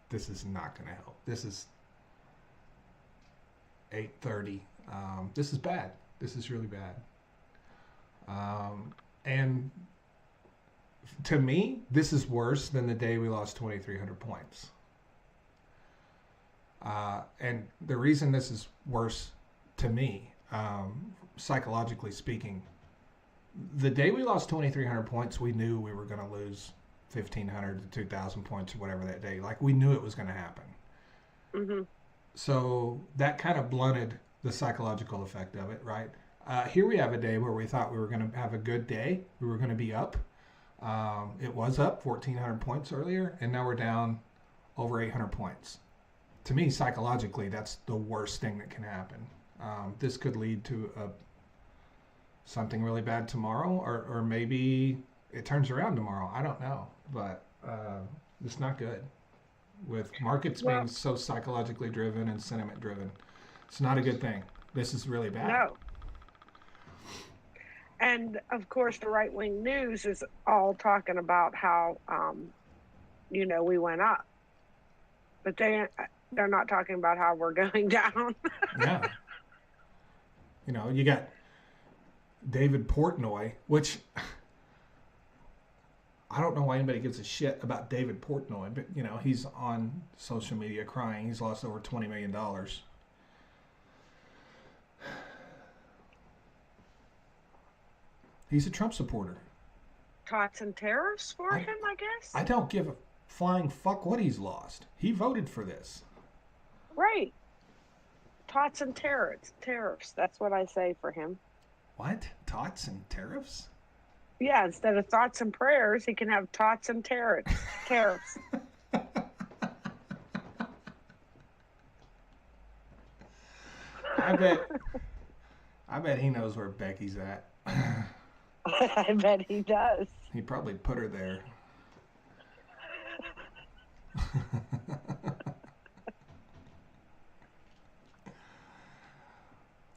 This is not going to help. This is 8:30. This is bad. This is really bad. And to me, this is worse than the day we lost 2,300 points. And the reason this is worse to me, psychologically speaking, the day we lost 2,300 points, we knew we were going to lose 1,500 to 2,000 points or whatever that day. Like, we knew it was going to happen. Mm-hmm. So that kind of blunted the psychological effect of it, right? Here we have a day where we thought we were going to have a good day. We were going to be up. It was up 1,400 points earlier, and now we're down over 800 points. To me, psychologically, that's the worst thing that can happen. This could lead to something really bad tomorrow, or maybe it turns around tomorrow. I don't know, but it's not good. With markets being so psychologically driven and sentiment driven, it's not a good thing. This is really bad. No. And of course, the right wing news is all talking about how, we went up, but they're not talking about how we're going down. Yeah. You got David Portnoy, which I don't know why anybody gives a shit about David Portnoy, but he's on social media crying. He's lost over $20 million. He's a Trump supporter. Tots and tariffs for him, I guess. I don't give a flying fuck what he's lost. He voted for this. Right. Tots and tariffs. That's what I say for him. What? Tots and tariffs? Yeah, instead of thoughts and prayers, he can have tots and tariffs. I bet he knows where Becky's at. I bet he does. He probably put her there.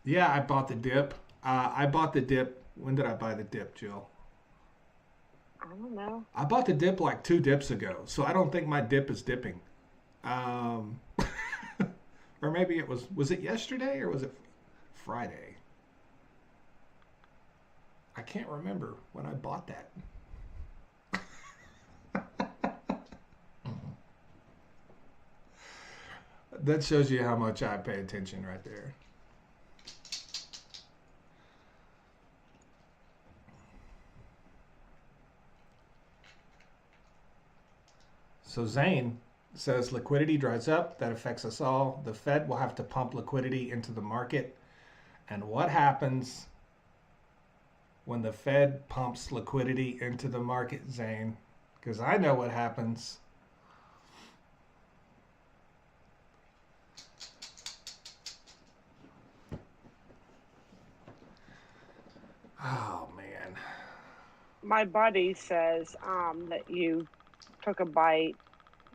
Yeah, I bought the dip. When did I buy the dip, Jill? I don't know. I bought the dip like 2 dips ago, so I don't think my dip is dipping. Or maybe it was it yesterday or was it Friday? I can't remember when I bought that. That shows you how much I pay attention right there. So Zane says liquidity dries up. That affects us all. The Fed will have to pump liquidity into the market. And what happens when the Fed pumps liquidity into the market, Zane? Because I know what happens. Oh, man. My buddy says that you took a bite,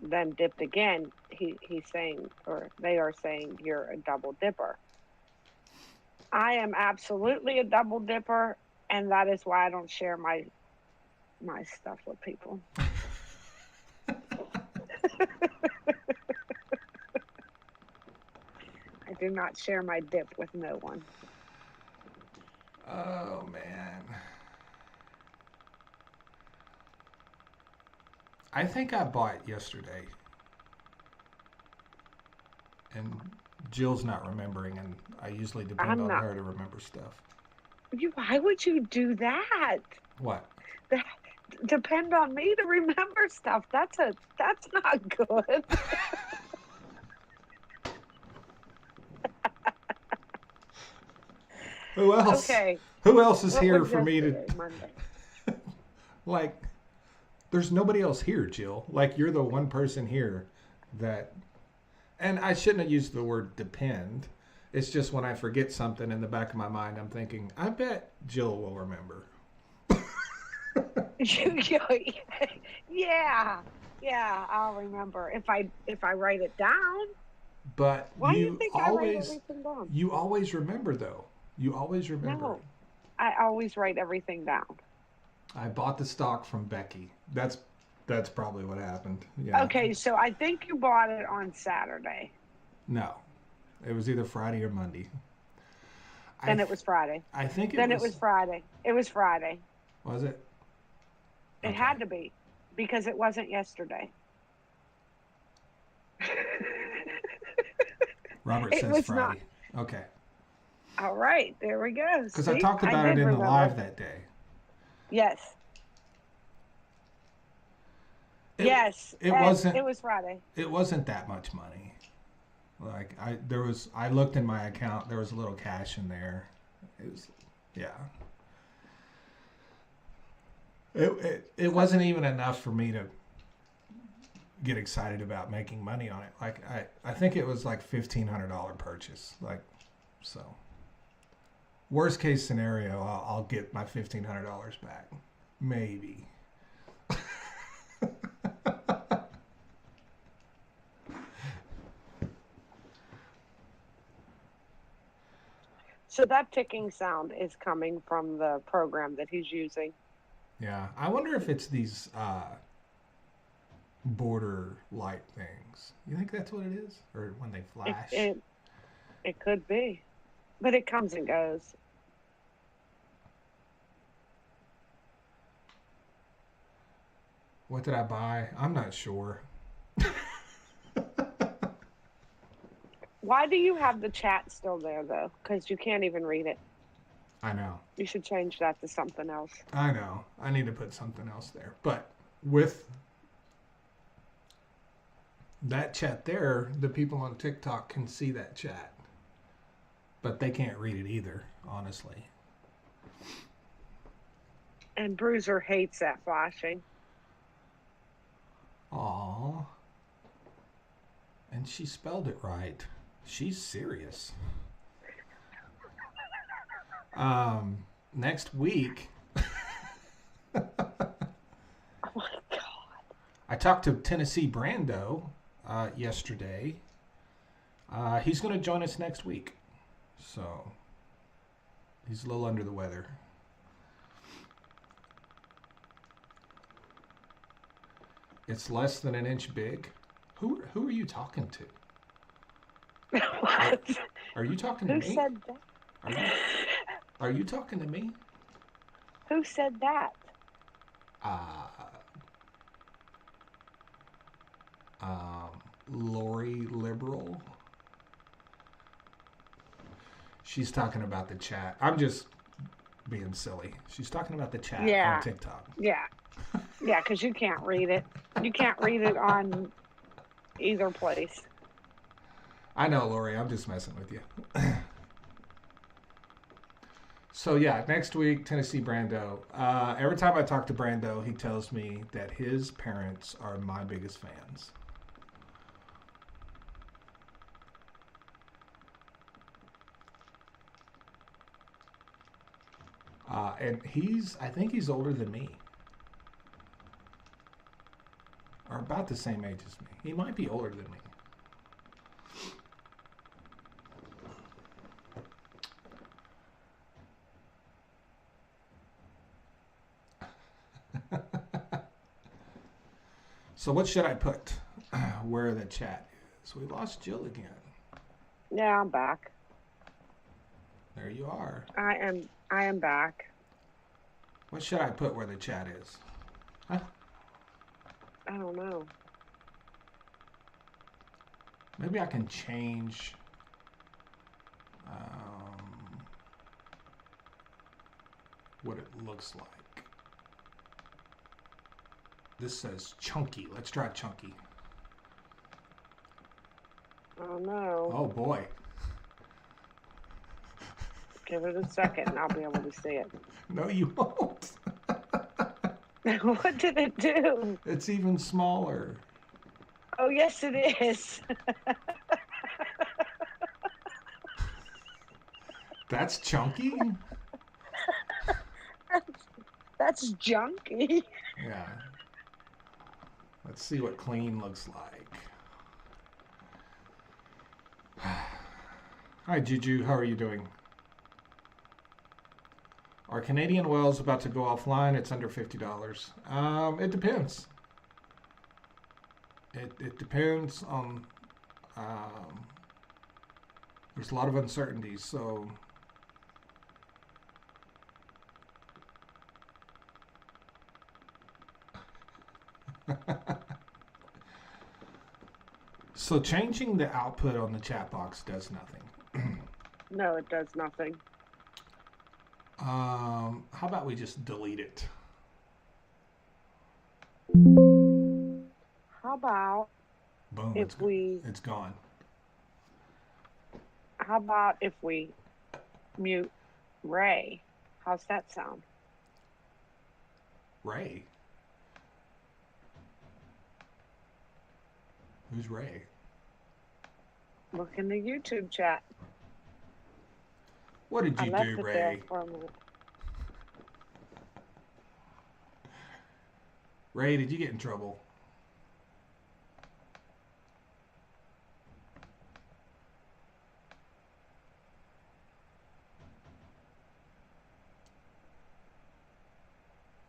then dipped again. He's saying, or they are saying, you're a double dipper. I am absolutely a double dipper, and that is why I don't share my stuff with people. I do not share my dip with no one. Oh, man. I think I bought yesterday, and Jill's not remembering, and I usually depend I'm on not. her to remember stuff. Why would you do that? What? That depend on me to remember stuff. That's not good. Who else? Okay. Who else is What here was for me to yesterday? Monday. like? There's nobody else here, Jill. Like you're the one person here that, and I shouldn't have used the word depend. It's just when I forget something in the back of my mind, I'm thinking, I bet Jill will remember. Yeah. Yeah, I'll remember if I write it down. But Why do you think I write everything down? you always remember though. You always remember. No, I always write everything down. I bought the stock from Becky. That's probably what happened. Yeah. Okay, so I think you bought it on Saturday. No, it was either Friday or Monday. Then it was Friday. I think Then it was Friday. It was Friday. Was it? It Okay. had to be because it wasn't yesterday. Robert It says was Friday. Okay. All right, there we go. Because I See? talked about it did in the remember. live that day. Yes. It It was Friday. It wasn't that much money. Like I looked in my account. There was a little cash in there. It was, yeah. It wasn't even enough for me to get excited about making money on it. Like I think it was like $1,500 purchase. Like, so worst case scenario, I'll get my $1,500 back, maybe. So that ticking sound is coming from the program that he's using. Yeah, I wonder if it's these border light things. You think that's what it is, or when they flash? It could be, but it comes and goes. What did I buy? I'm not sure. Why do you have the chat still there though? Because you can't even read it. I know. You should change that to something else. I know. I need to put something else there. But with that chat there, the people on TikTok can see that chat. But they can't read it either, honestly. And Bruiser hates that flashing. Aww. And she spelled it right. She's serious. Next week. Oh my God. I talked to Tennessee Brando yesterday. He's going to join us next week. So he's a little under the weather. It's less than an inch big. Who are you talking to? What? Are you talking to me? Who said that? Are you talking to me? Who said that? Lori Liberal. She's talking about the chat. I'm just being silly. She's talking about the chat on TikTok. Yeah. Yeah, because you can't read it. You can't read it on either place. I know, Lori. I'm just messing with you. So, yeah, next week, Tennessee Brando. Every time I talk to Brando, he tells me that his parents are my biggest fans. And I think he's older than me. Or about the same age as me. He might be older than me. So what should I put where the chat is? We lost Jill again. Yeah, I'm back. There you are. I am back. What should I put where the chat is? Huh? I don't know. Maybe I can change. Um, what it looks like. This says chunky. Let's try chunky. Oh no. Oh boy. Give it a second and I'll be able to see it. No, you won't. What did it do? It's even smaller. Oh, yes, it is. That's chunky? That's junky. Yeah. Let's see what clean looks like. Hi, Juju. How are you doing? Are Canadian wells about to go offline? It's under $50. It depends. It depends on. There's a lot of uncertainties, so. So changing the output on the chat box does nothing. No, it does nothing. How about we just delete it? How about Boom, if it's gone. How about if we mute Ray? How's that sound? Ray? Who's Ray? Look in the YouTube chat. What did you left do, it Ray? there for a minute. Ray, did you get in trouble?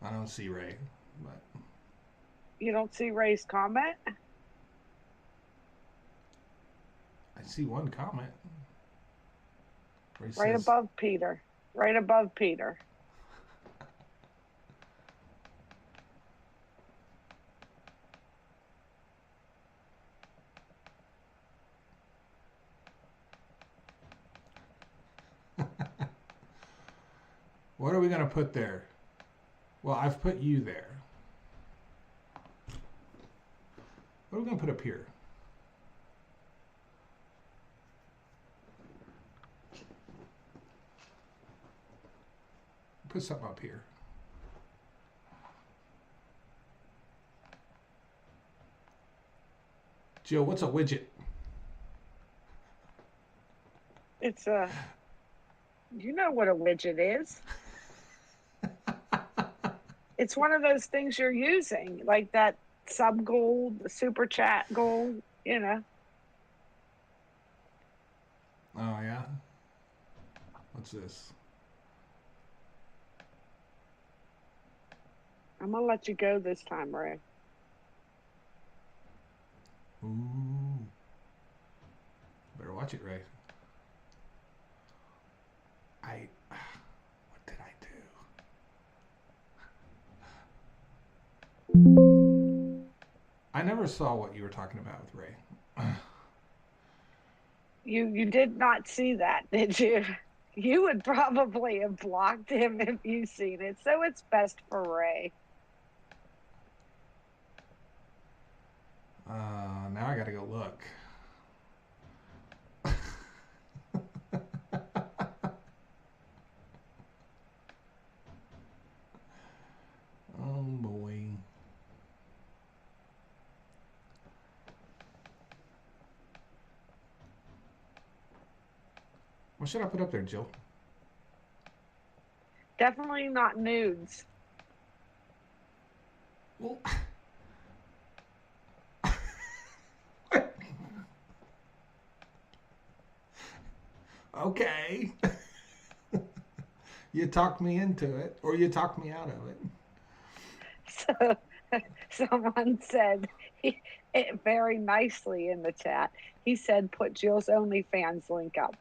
I don't see Ray, but You don't see Ray's comment? I see one comment. Ray Right says, above Peter. Right above Peter. what are we going to put there? Well, I've put you there. What are we going to put up here? Put something up here. Jill, what's a widget? It's a... You know what a widget is. It's one of those things you're using, like that sub goal, the super chat goal, you know. Oh, yeah? What's this? I'm going to let you go this time, Ray. Ooh. Better watch it, Ray. What did I do? I never saw what you were talking about with Ray. You did not see that, did you? You would probably have blocked him if you seen it. So it's best for Ray. Now I gotta go look. Oh boy. What should I put up there, Jill? Definitely not nudes. Well, okay. You talked me into it, or you talked me out of it. So someone said it very nicely in the chat. He said, put Jill's OnlyFans link up.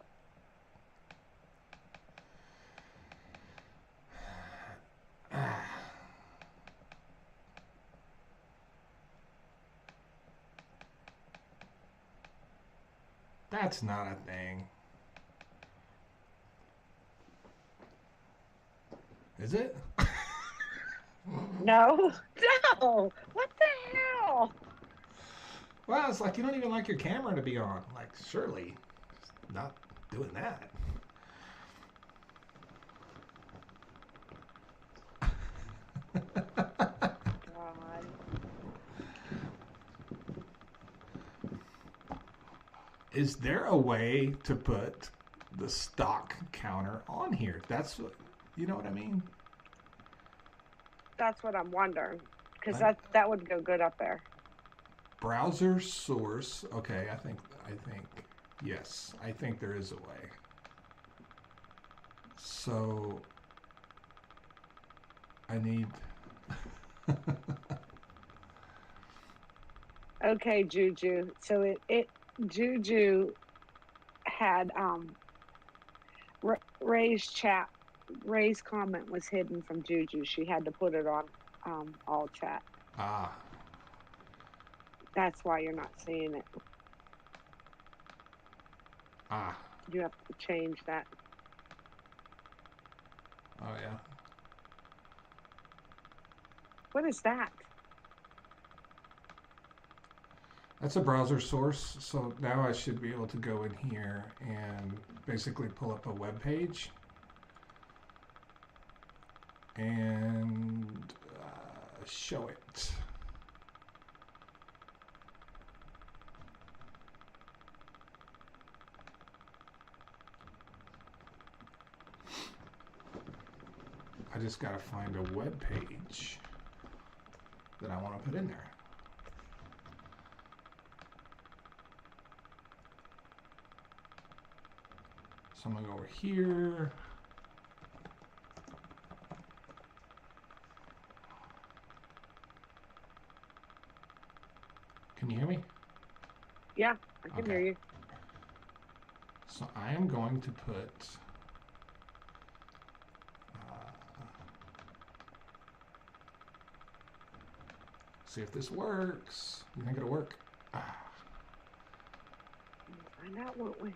That's not a thing. Is it? No, no. What the hell? Well, it's like you don't even like your camera to be on. Like, surely, not doing that. God. Is there a way to put the stock counter on here? That's what, you know what I mean? That's what I'm wondering. Because Like, that would go good up there. browser source. Okay, I think yes. I think there is a way. So I need Okay, Juju. So it Juju had Ray's chat. Ray's comment was hidden from Juju. She had to put it on all chat. ah That's why you're not seeing it. ah You have to change that. oh yeah. What is that? That's a browser source. So now I should be able to go in here and basically pull up a web page and show it. I just gotta find a web page that I want to put in there. So I'm gonna go over here. Can you hear me? Yeah, I can hear you. So I am going to put see if this works. You think it'll work? Find out, won't we?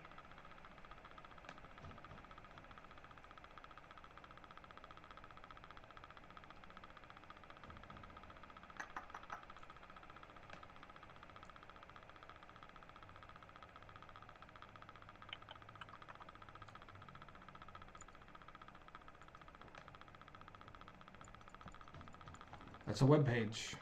That's a web page.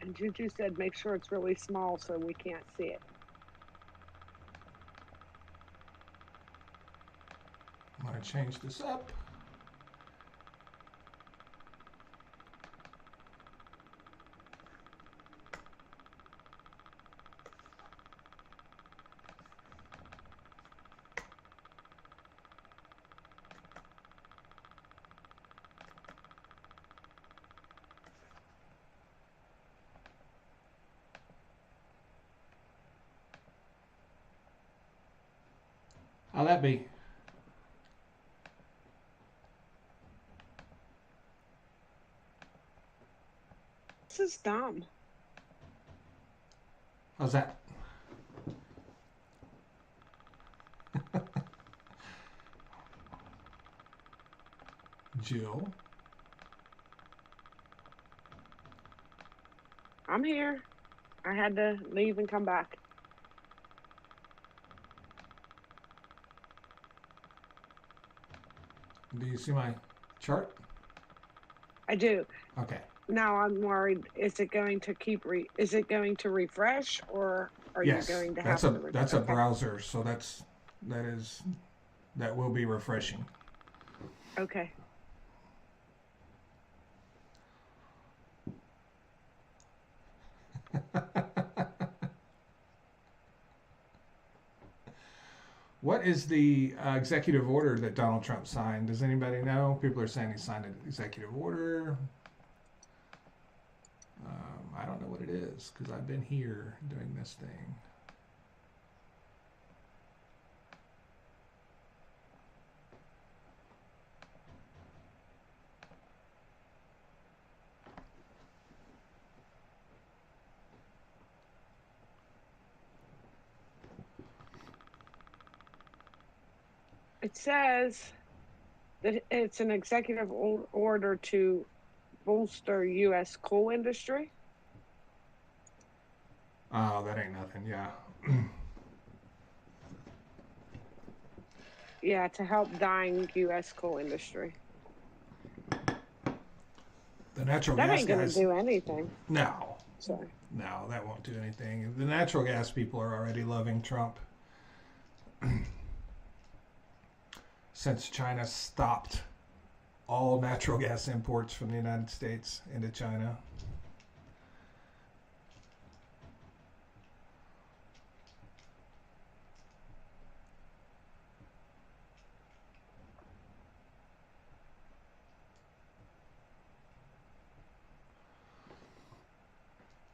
And Juju said make sure it's really small so we can't see it. I'm gonna change this up. How'd that be? This is dumb. How's that? Jill. I'm here. I had to leave and come back. Do you see my chart? I do. Okay. Now I'm worried. Is it going to is it going to refresh, or are you going to have to refresh? That's a browser, so that will be refreshing. Okay. What is the executive order that Donald Trump signed? Does anybody know? People are saying he signed an executive order. I don't know what it is because I've been here doing this thing. It says that it's an executive order to bolster U.S. coal industry. Oh, that ain't nothing. Yeah. Yeah, to help dying U.S. coal industry. The natural That gas ain't gonna guys. do anything. No. So No, that won't do anything. The natural gas people are already loving Trump. Since China stopped all natural gas imports from the United States into China.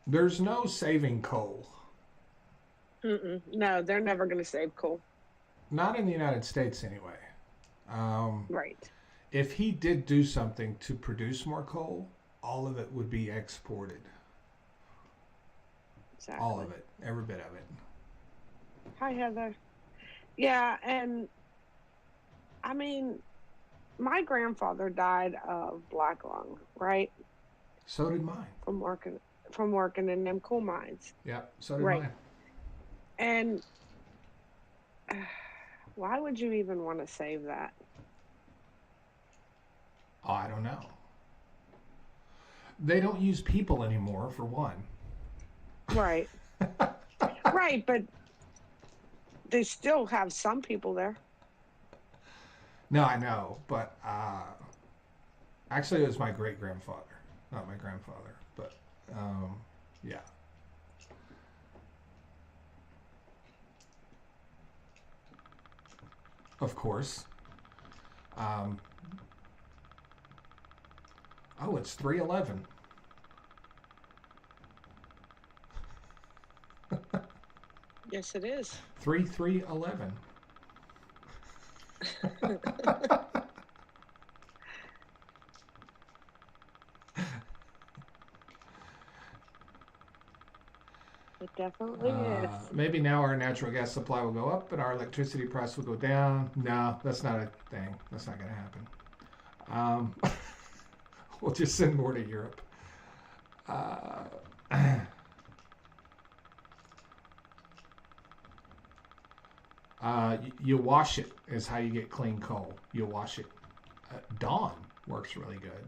There's no saving coal. no, they're never gonna save coal. Not in the United States, anyway. Um, Right. if he did do something to produce more coal, all of it would be exported. Exactly. All of it. Every bit of it. Hi, Heather. Yeah, and I mean, my grandfather died of black lung, right? So did mine. From working in them coal mines. Yeah, so did Right. mine. And why would you even want to save that? Oh, I don't know. They don't use people anymore, for one. Right. Right, but they still have some people there. No, I know, but actually, it was my great grandfather, not my grandfather. But yeah, of course. Um, oh, it's 3:11. Yes, it is. 3-3-11. It definitely is. Maybe now our natural gas supply will go up and our electricity price will go down. No, that's not a thing. That's not going to happen. We'll just send more to Europe. You wash it is how you get clean coal. You wash it. Dawn works really good.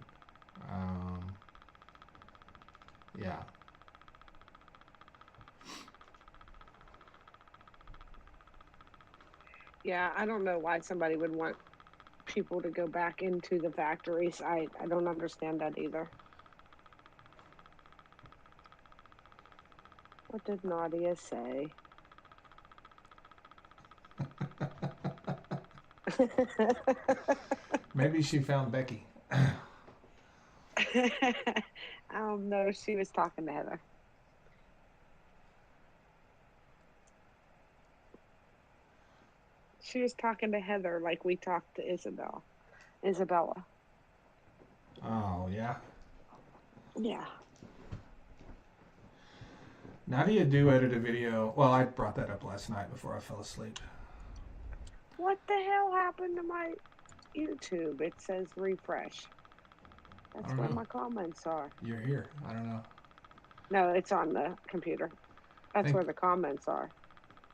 Yeah. Yeah, I don't know why somebody would want people to go back into the factories. I don't understand that either. What did Nadia say? Maybe she found Becky. No, she was talking to Heather. She was talking to Heather like we talked to Isabella. Oh, yeah. Yeah. Nadia do edit a video. Well, I brought that up last night before I fell asleep. What the hell happened to my YouTube? It says refresh. I That's don't where know. my comments are. You're here. I don't know. No, it's on the computer. That's Thank, where the comments are.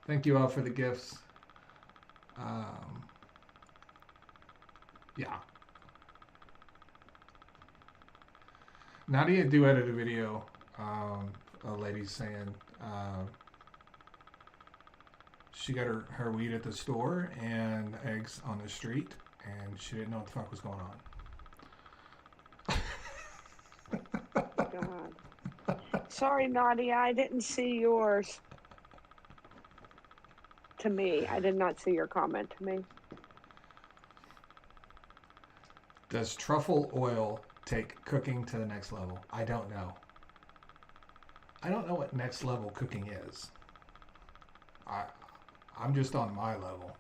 thank you all for the gifts. Yeah. Nadia do edit a video. A lady saying she got her weed at the store and eggs on the street, and she didn't know what the fuck was going on. God. Sorry, Nadia, I didn't see yours. To me, I did not see your comment to me. Does truffle oil take cooking to the next level? I don't know. I don't know what next level cooking is. I'm just on my level.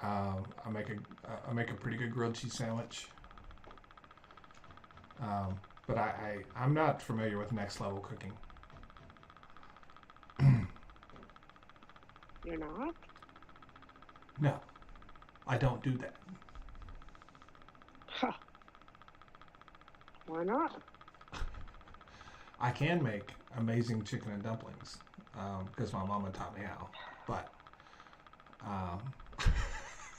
I make a pretty good grilled cheese sandwich. But I'm not familiar with next level cooking. You're not? No, I don't do that. Huh. Why not? I can make amazing chicken and dumplings because my mama taught me how. But um,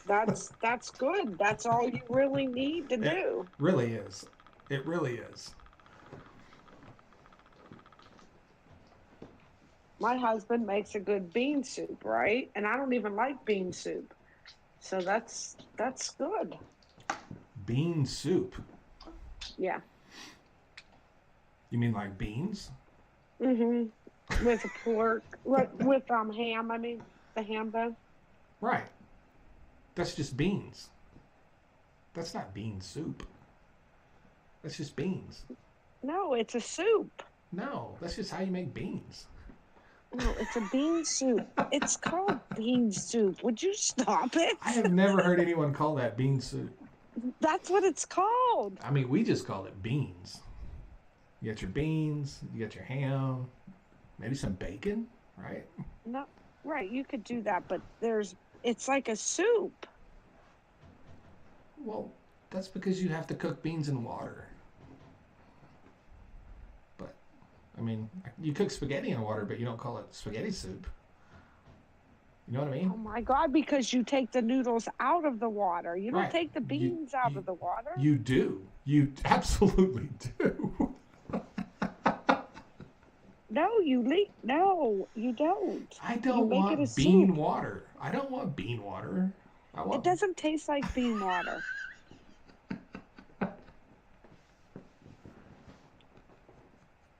That's good. That's all you really need to it do. really is. It really is. My husband makes a good bean soup, right? And I don't even like bean soup. So that's good. Bean soup. Yeah. You mean like beans? Mhm. With pork, with ham. I mean the ham bone. Right. That's just beans. That's not bean soup. That's just beans. No, it's a soup. No, that's just how you make beans. No, it's a bean soup. It's called bean soup. Would you stop it? I have never heard anyone call that bean soup. That's what it's called. I mean, we just call it beans. You got your beans, you got your ham, maybe some bacon, right? No, right, you could do that, but it's like a soup. Well, that's because you have to cook beans in water. But, I mean, you cook spaghetti in water, but you don't call it spaghetti soup. You know what I mean? Oh my God, because you take the noodles out of the water. You don't Right. take the beans out of the water. You do. You absolutely do. No, you don't. I You don't make it a want bean soup. water. I don't want bean water. I It want. doesn't taste like bean water.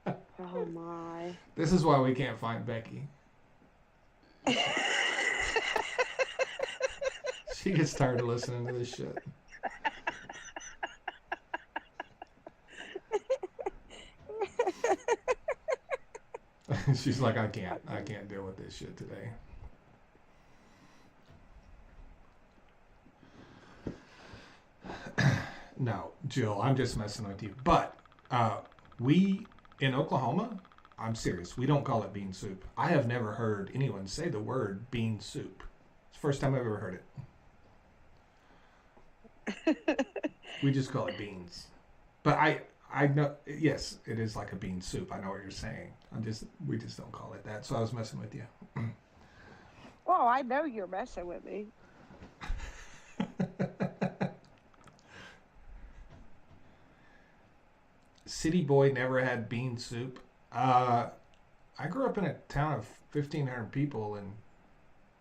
Oh my. This is why we can't find Becky. She gets tired of listening to this shit. She's like, I can't deal with this shit today. No, Jill, I'm just messing with you. But we in Oklahoma, I'm serious. We don't call it bean soup. I have never heard anyone say the word bean soup. It's the first time I've ever heard it. We just call it beans. But I know, yes, it is like a bean soup. I know what you're saying. We just don't call it that. So I was messing with you. Well, I know you're messing with me. City boy never had bean soup. I grew up in a town of 1,500 people, and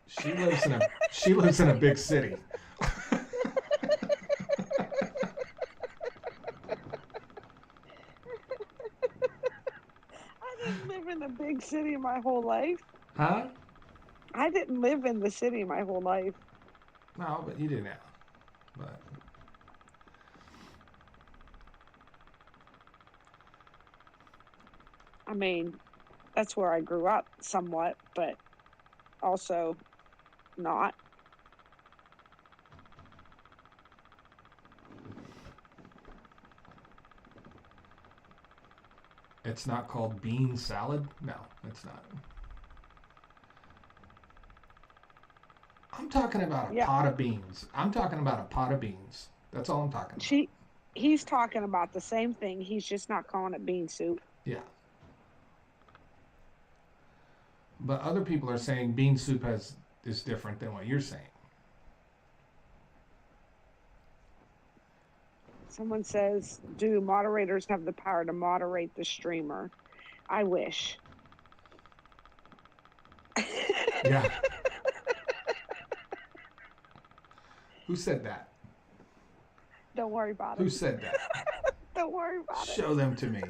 she lives in a big city. I didn't live in a big city my whole life. Huh? I didn't live in the city my whole life. No, but you didn't have. But I mean, that's where I grew up somewhat, but also not. it's not called bean salad. No, it's not. I'm talking about a Yeah, pot of beans. I'm talking about a pot of beans. That's all I'm talking about. he's talking about the same thing. He's just not calling it bean soup. Yeah. But other people are saying bean soup is different than what you're saying. Someone says, "Do moderators have the power to moderate the streamer?" I wish. Yeah. Who said that? Don't worry about Who it. said that? Don't worry about it. Show them to me.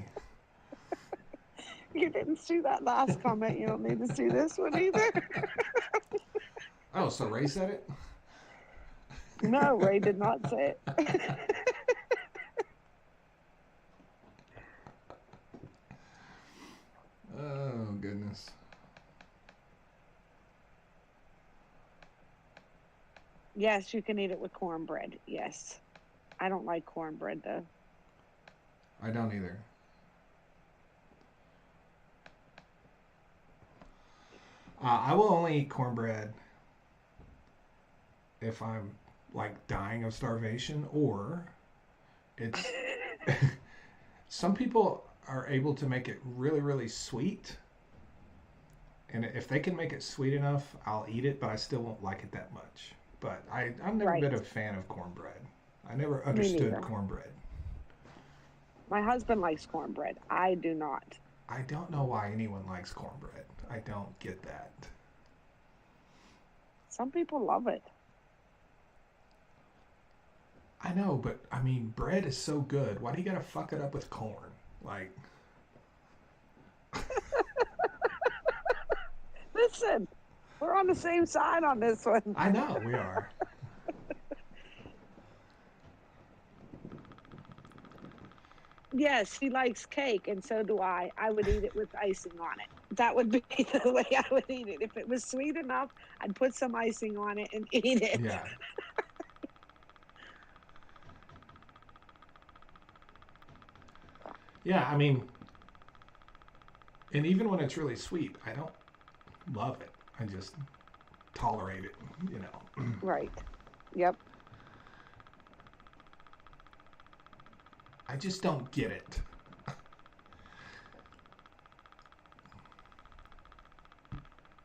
You didn't see that last comment. You don't need to see this one either. Oh, so Ray said it? No, Ray did not say it. Oh, goodness. Yes, you can eat it with cornbread. Yes. I don't like cornbread though. I don't either. I will only eat cornbread if I'm like dying of starvation, or it's some people are able to make it really, really sweet. And if they can make it sweet enough, I'll eat it, but I still won't like it that much. But I've never Right. been a fan of cornbread. I never Me understood neither. cornbread. My husband likes cornbread. I do not. I don't know why anyone likes cornbread. I don't get that. Some people love it. I know, but I mean, bread is so good. Why do you gotta fuck it up with corn? Like, Listen, we're on the same side on this one. I know we are. Yes, he likes cake, and so do I. I would eat it with icing on it. That would be the way I would eat it. If it was sweet enough, I'd put some icing on it and eat it. Yeah. Yeah, I mean, and even when it's really sweet, I don't love it. I just tolerate it, you know. Right. Yep. I just don't get it.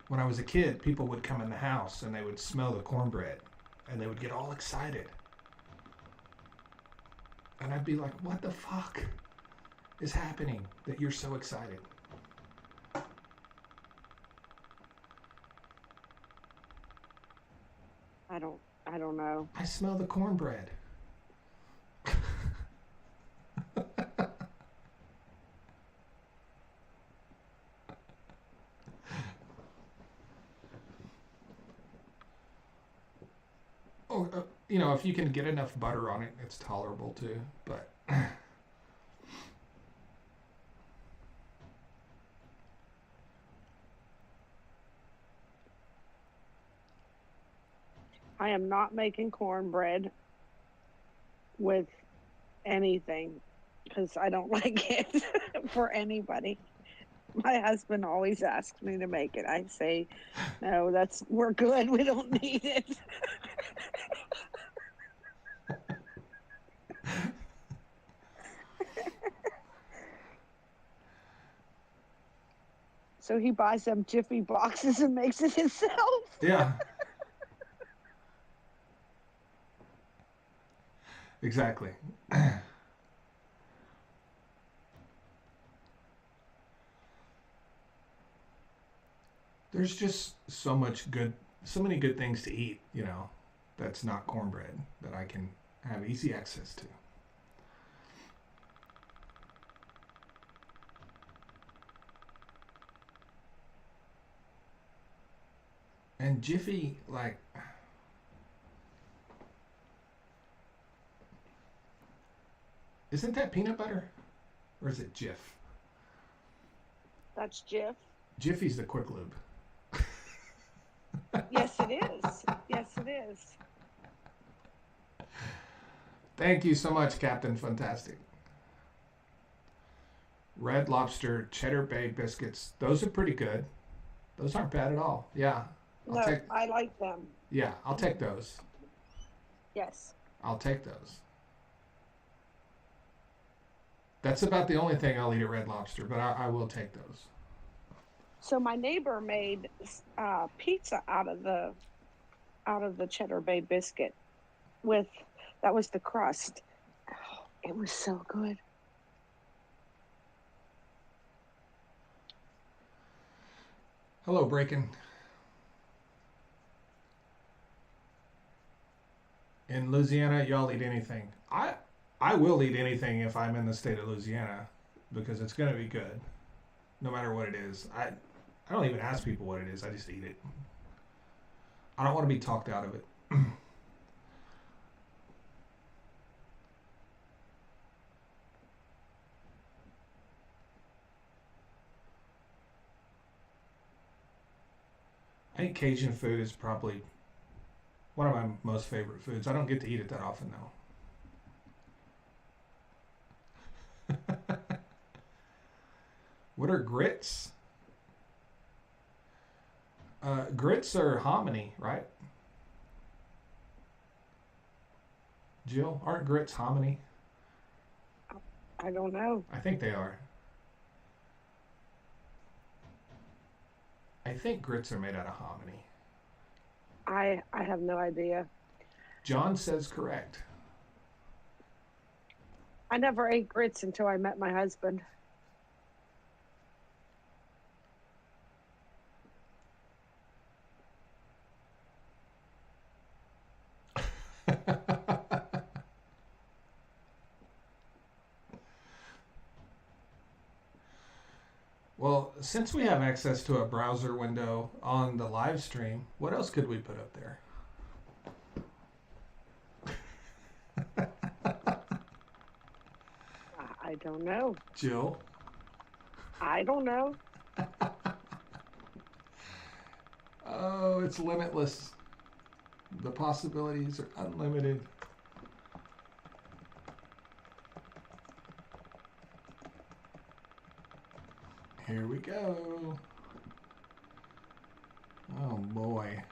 When I was a kid, people would come in the house and they would smell the cornbread and they would get all excited. And I'd be like, what the fuck is happening that you're so excited? I don't know. I smell the cornbread. Oh, you know, if you can get enough butter on it, it's tolerable too. But I am not making cornbread with anything because I don't like it for anybody. My husband always asks me to make it. I say, no, we're good. We don't need it. So he buys them Jiffy boxes and makes it himself. yeah, exactly. There's just so many good things to eat, you know, that's not cornbread that I can have easy access to. And Jiffy, like, isn't that peanut butter? Or is it Jif? That's Jif. Jiffy's the quick lube. Yes, it is. Yes, it is. Thank you so much, Captain Fantastic. Red Lobster Cheddar Bay biscuits. Those are pretty good. Those aren't bad at all. Yeah. I'll No, take I like them. Yeah, I'll take those. Yes. I'll take those. That's about the only thing I'll eat at Red Lobster, but I will take those. So my neighbor made pizza out of the Cheddar Bay biscuit with that was the crust. Oh, it was so good. Hello, Breakin'. In Louisiana, y'all eat anything. I will eat anything if I'm in the state of Louisiana because it's gonna be good, no matter what it is. I don't even ask people what it is. I just eat it. I don't want to be talked out of it. I think Cajun food is probably one of my most favorite foods. I don't get to eat it that often though. What are grits? Grits are hominy, right? Jill, aren't grits hominy? I don't know. I think they are. I think grits are made out of hominy. I have no idea. John says correct. I never ate grits until I met my husband. Well, since we have access to a browser window on the live stream, what else could we put up there? I don't know. Jill? I don't know. Oh, it's limitless. The possibilities are unlimited. Here we go. Oh boy.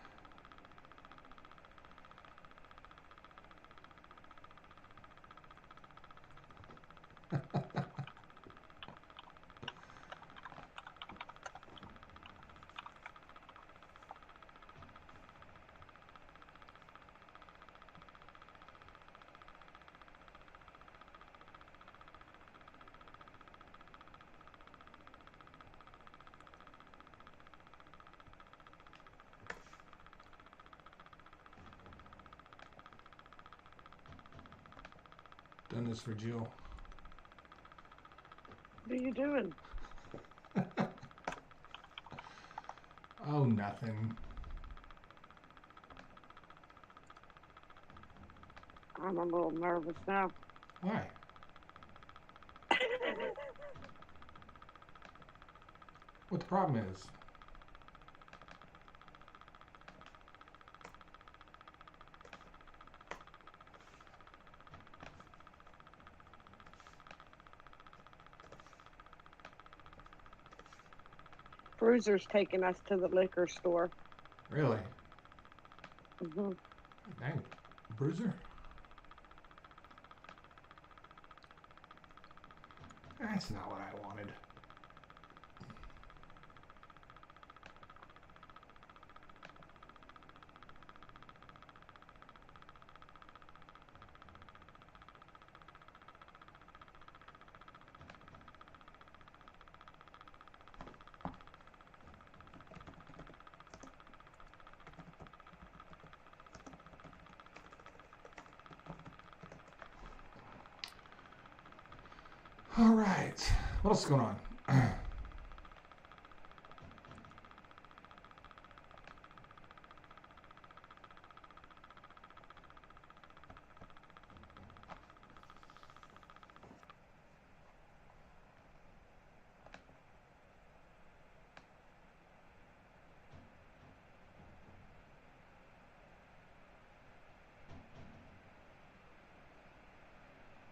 Done this for Jill. What are you doing? Oh, nothing. I'm a little nervous now. Why? What the problem is? Bruiser's taking us to the liquor store. Really? Mm-hmm. Dang. Bruiser? That's not what I wanted. All right. What else is going on?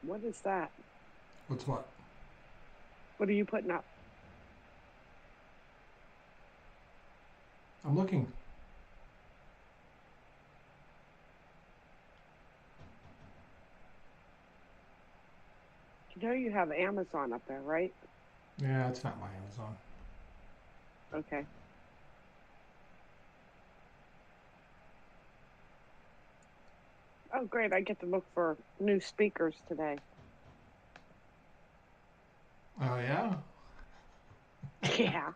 What is that? What's what? What are you putting up? I'm looking. You know you have Amazon up there, right? Yeah, it's not my Amazon. Okay. Oh, great. I get to look for new speakers today. Oh, yeah? Yeah.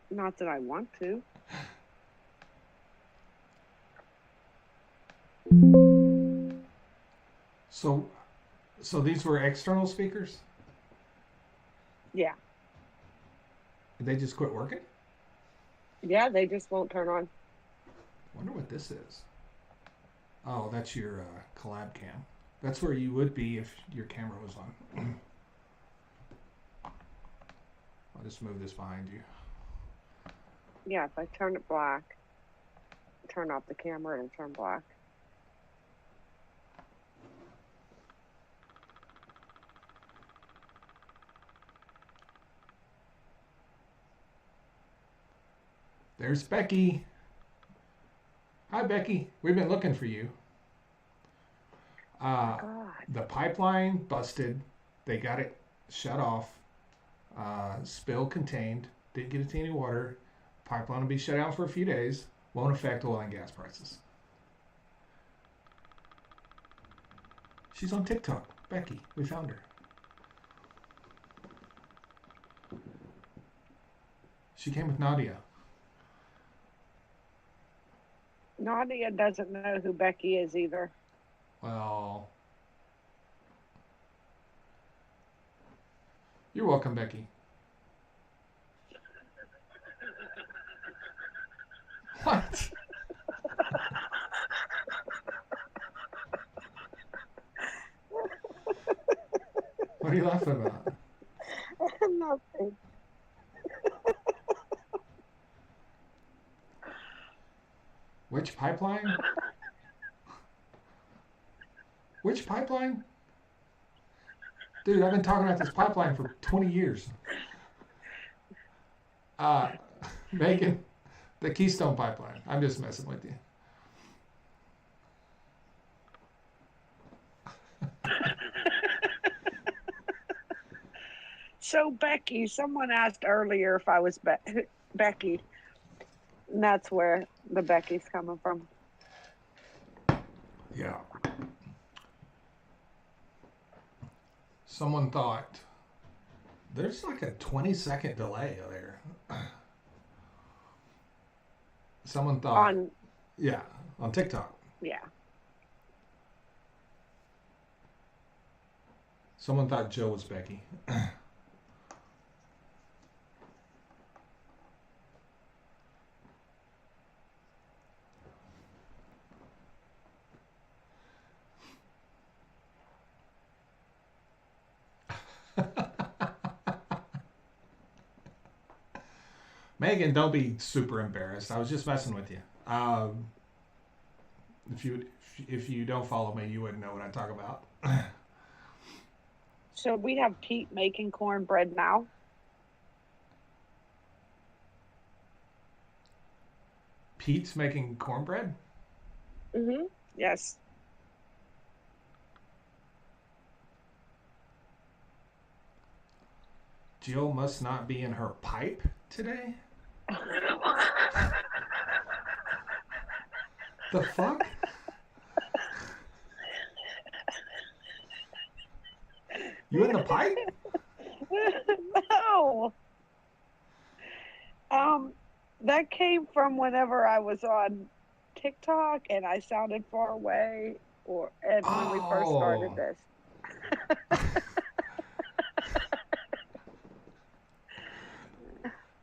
Not that I want to. So these were external speakers? Yeah. Did they just quit working? Yeah, they just won't turn on. Wonder what this is. Oh, that's your collab cam. That's where you would be if your camera was on. I'll just move this behind you. Yeah, if I turn it black, turn off the camera, it'll turn black. There's Becky. Hi, Becky. We've been looking for you. Uh, God. the pipeline busted. They got it shut off. Spill contained. Didn't get it to any water. Pipeline will be shut down for a few days. Won't affect oil and gas prices. She's on TikTok. Becky. We found her. She came with Nadia. Nadia doesn't know who Becky is either. Well, you're welcome, Becky. What? What are you laughing about? Nothing. Which pipeline? Which pipeline? Dude, I've been talking about this pipeline for 20 years. Megan, the Keystone pipeline. I'm just messing with you. So Becky, someone asked earlier if I was Becky, and that's where the Becky's coming from. Yeah. Someone thought there's like a 20-second delay there. Someone thought on TikTok. Yeah. Someone thought Joe was Becky. Megan, don't be super embarrassed. I was just messing with you. If you don't follow me, you wouldn't know what I talk about. So we have Pete making cornbread now. Pete's making cornbread? Mm-hmm. Yes. Jill must not be in her pipe today? The fuck? You in the pipe? No. That came from whenever I was on TikTok and I sounded far away, and when we first started this.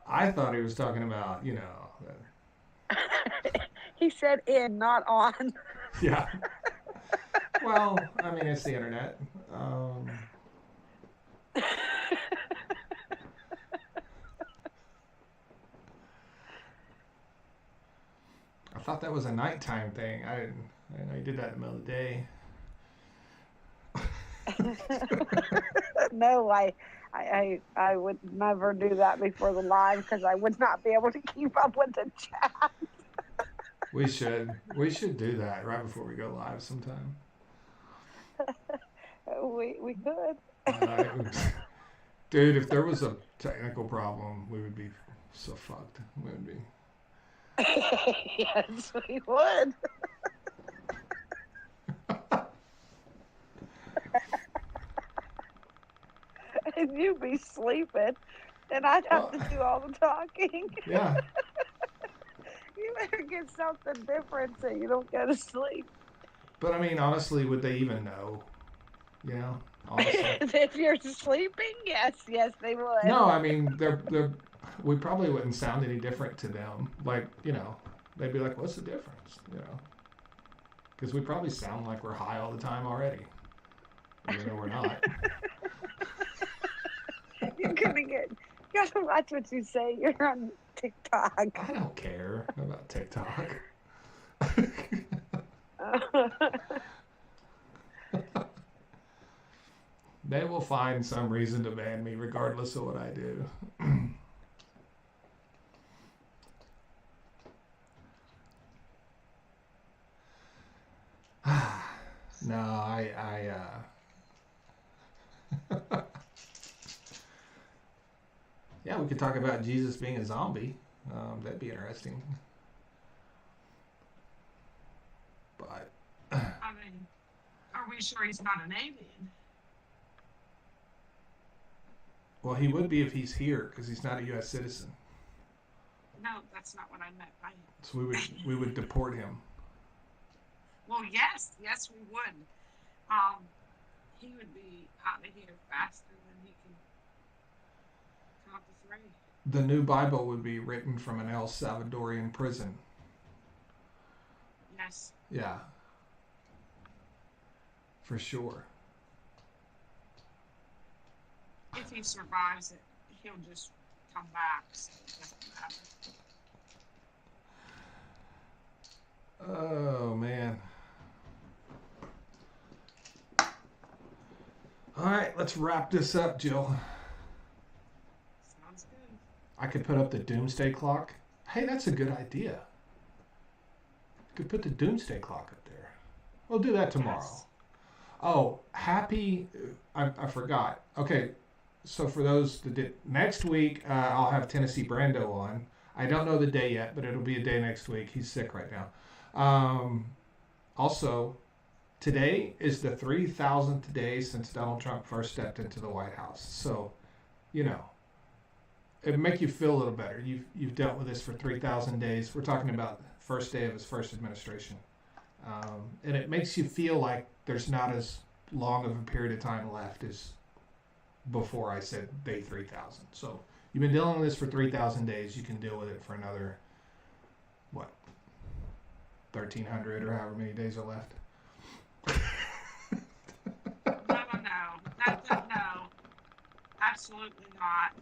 I thought he was talking about, He said in, not on. Yeah. Well, I mean, it's the internet. I thought that was a nighttime thing. I didn't know you did that in the middle of the day. No, I would never do that before the live because I would not be able to keep up with the chat. We should do that right before we go live sometime. We could. Dude, if there was a technical problem, we would be so fucked. We would be. Yes, we would. And you'd be sleeping, and I'd have to do all the talking. Yeah. You better get something different so you don't go to sleep. But I mean, honestly, would they even know? Honestly. If you're sleeping, yes, they would. No, I mean, we probably wouldn't sound any different to them. Like, they'd be like, "What's the difference?" Because we probably sound like we're high all the time already, even though we're not. You gotta watch what you say. You're on TikTok. I don't care about TikTok. They will find some reason to ban me regardless of what I do. No, Yeah, we could talk about Jesus being a zombie. That'd be interesting. But I mean, are we sure he's not an alien? well, he would be if he's here because he's not a U.S. citizen. No, that's not what I meant by So we would deport him. Well, yes, we would. He would be out of here faster than he can count to three. The new Bible would be written from an El Salvadorian prison. Yes. Yeah, for sure. If he survives it, he'll just come back, so it doesn't matter. Oh man. All right, let's wrap this up, Jill. Sounds good. I could put up the doomsday clock. Hey, that's a good idea. Could put the doomsday clock up there. We'll do that tomorrow. Yes. Oh, I forgot. Okay, so for those that did, next week I'll have Tennessee Brando on. I don't know the day yet, but it'll be a day next week. He's sick right now. Also, today is the 3,000th day since Donald Trump first stepped into the White House. So, it'd make you feel a little better. You've dealt with this for 3,000 days. We're talking about the first day of his first administration. And it makes you feel like there's not as long of a period of time left as before I said day 3,000. So you've been dealing with this for 3,000 days. You can deal with it for another, 1,300 or however many days are left. No. Absolutely not.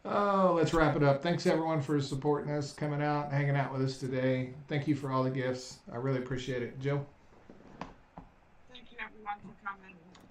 Oh, let's wrap it up. Thanks everyone for supporting us, coming out, hanging out with us today. Thank you for all the gifts. I really appreciate it. Jill? Thank you, everyone, for coming.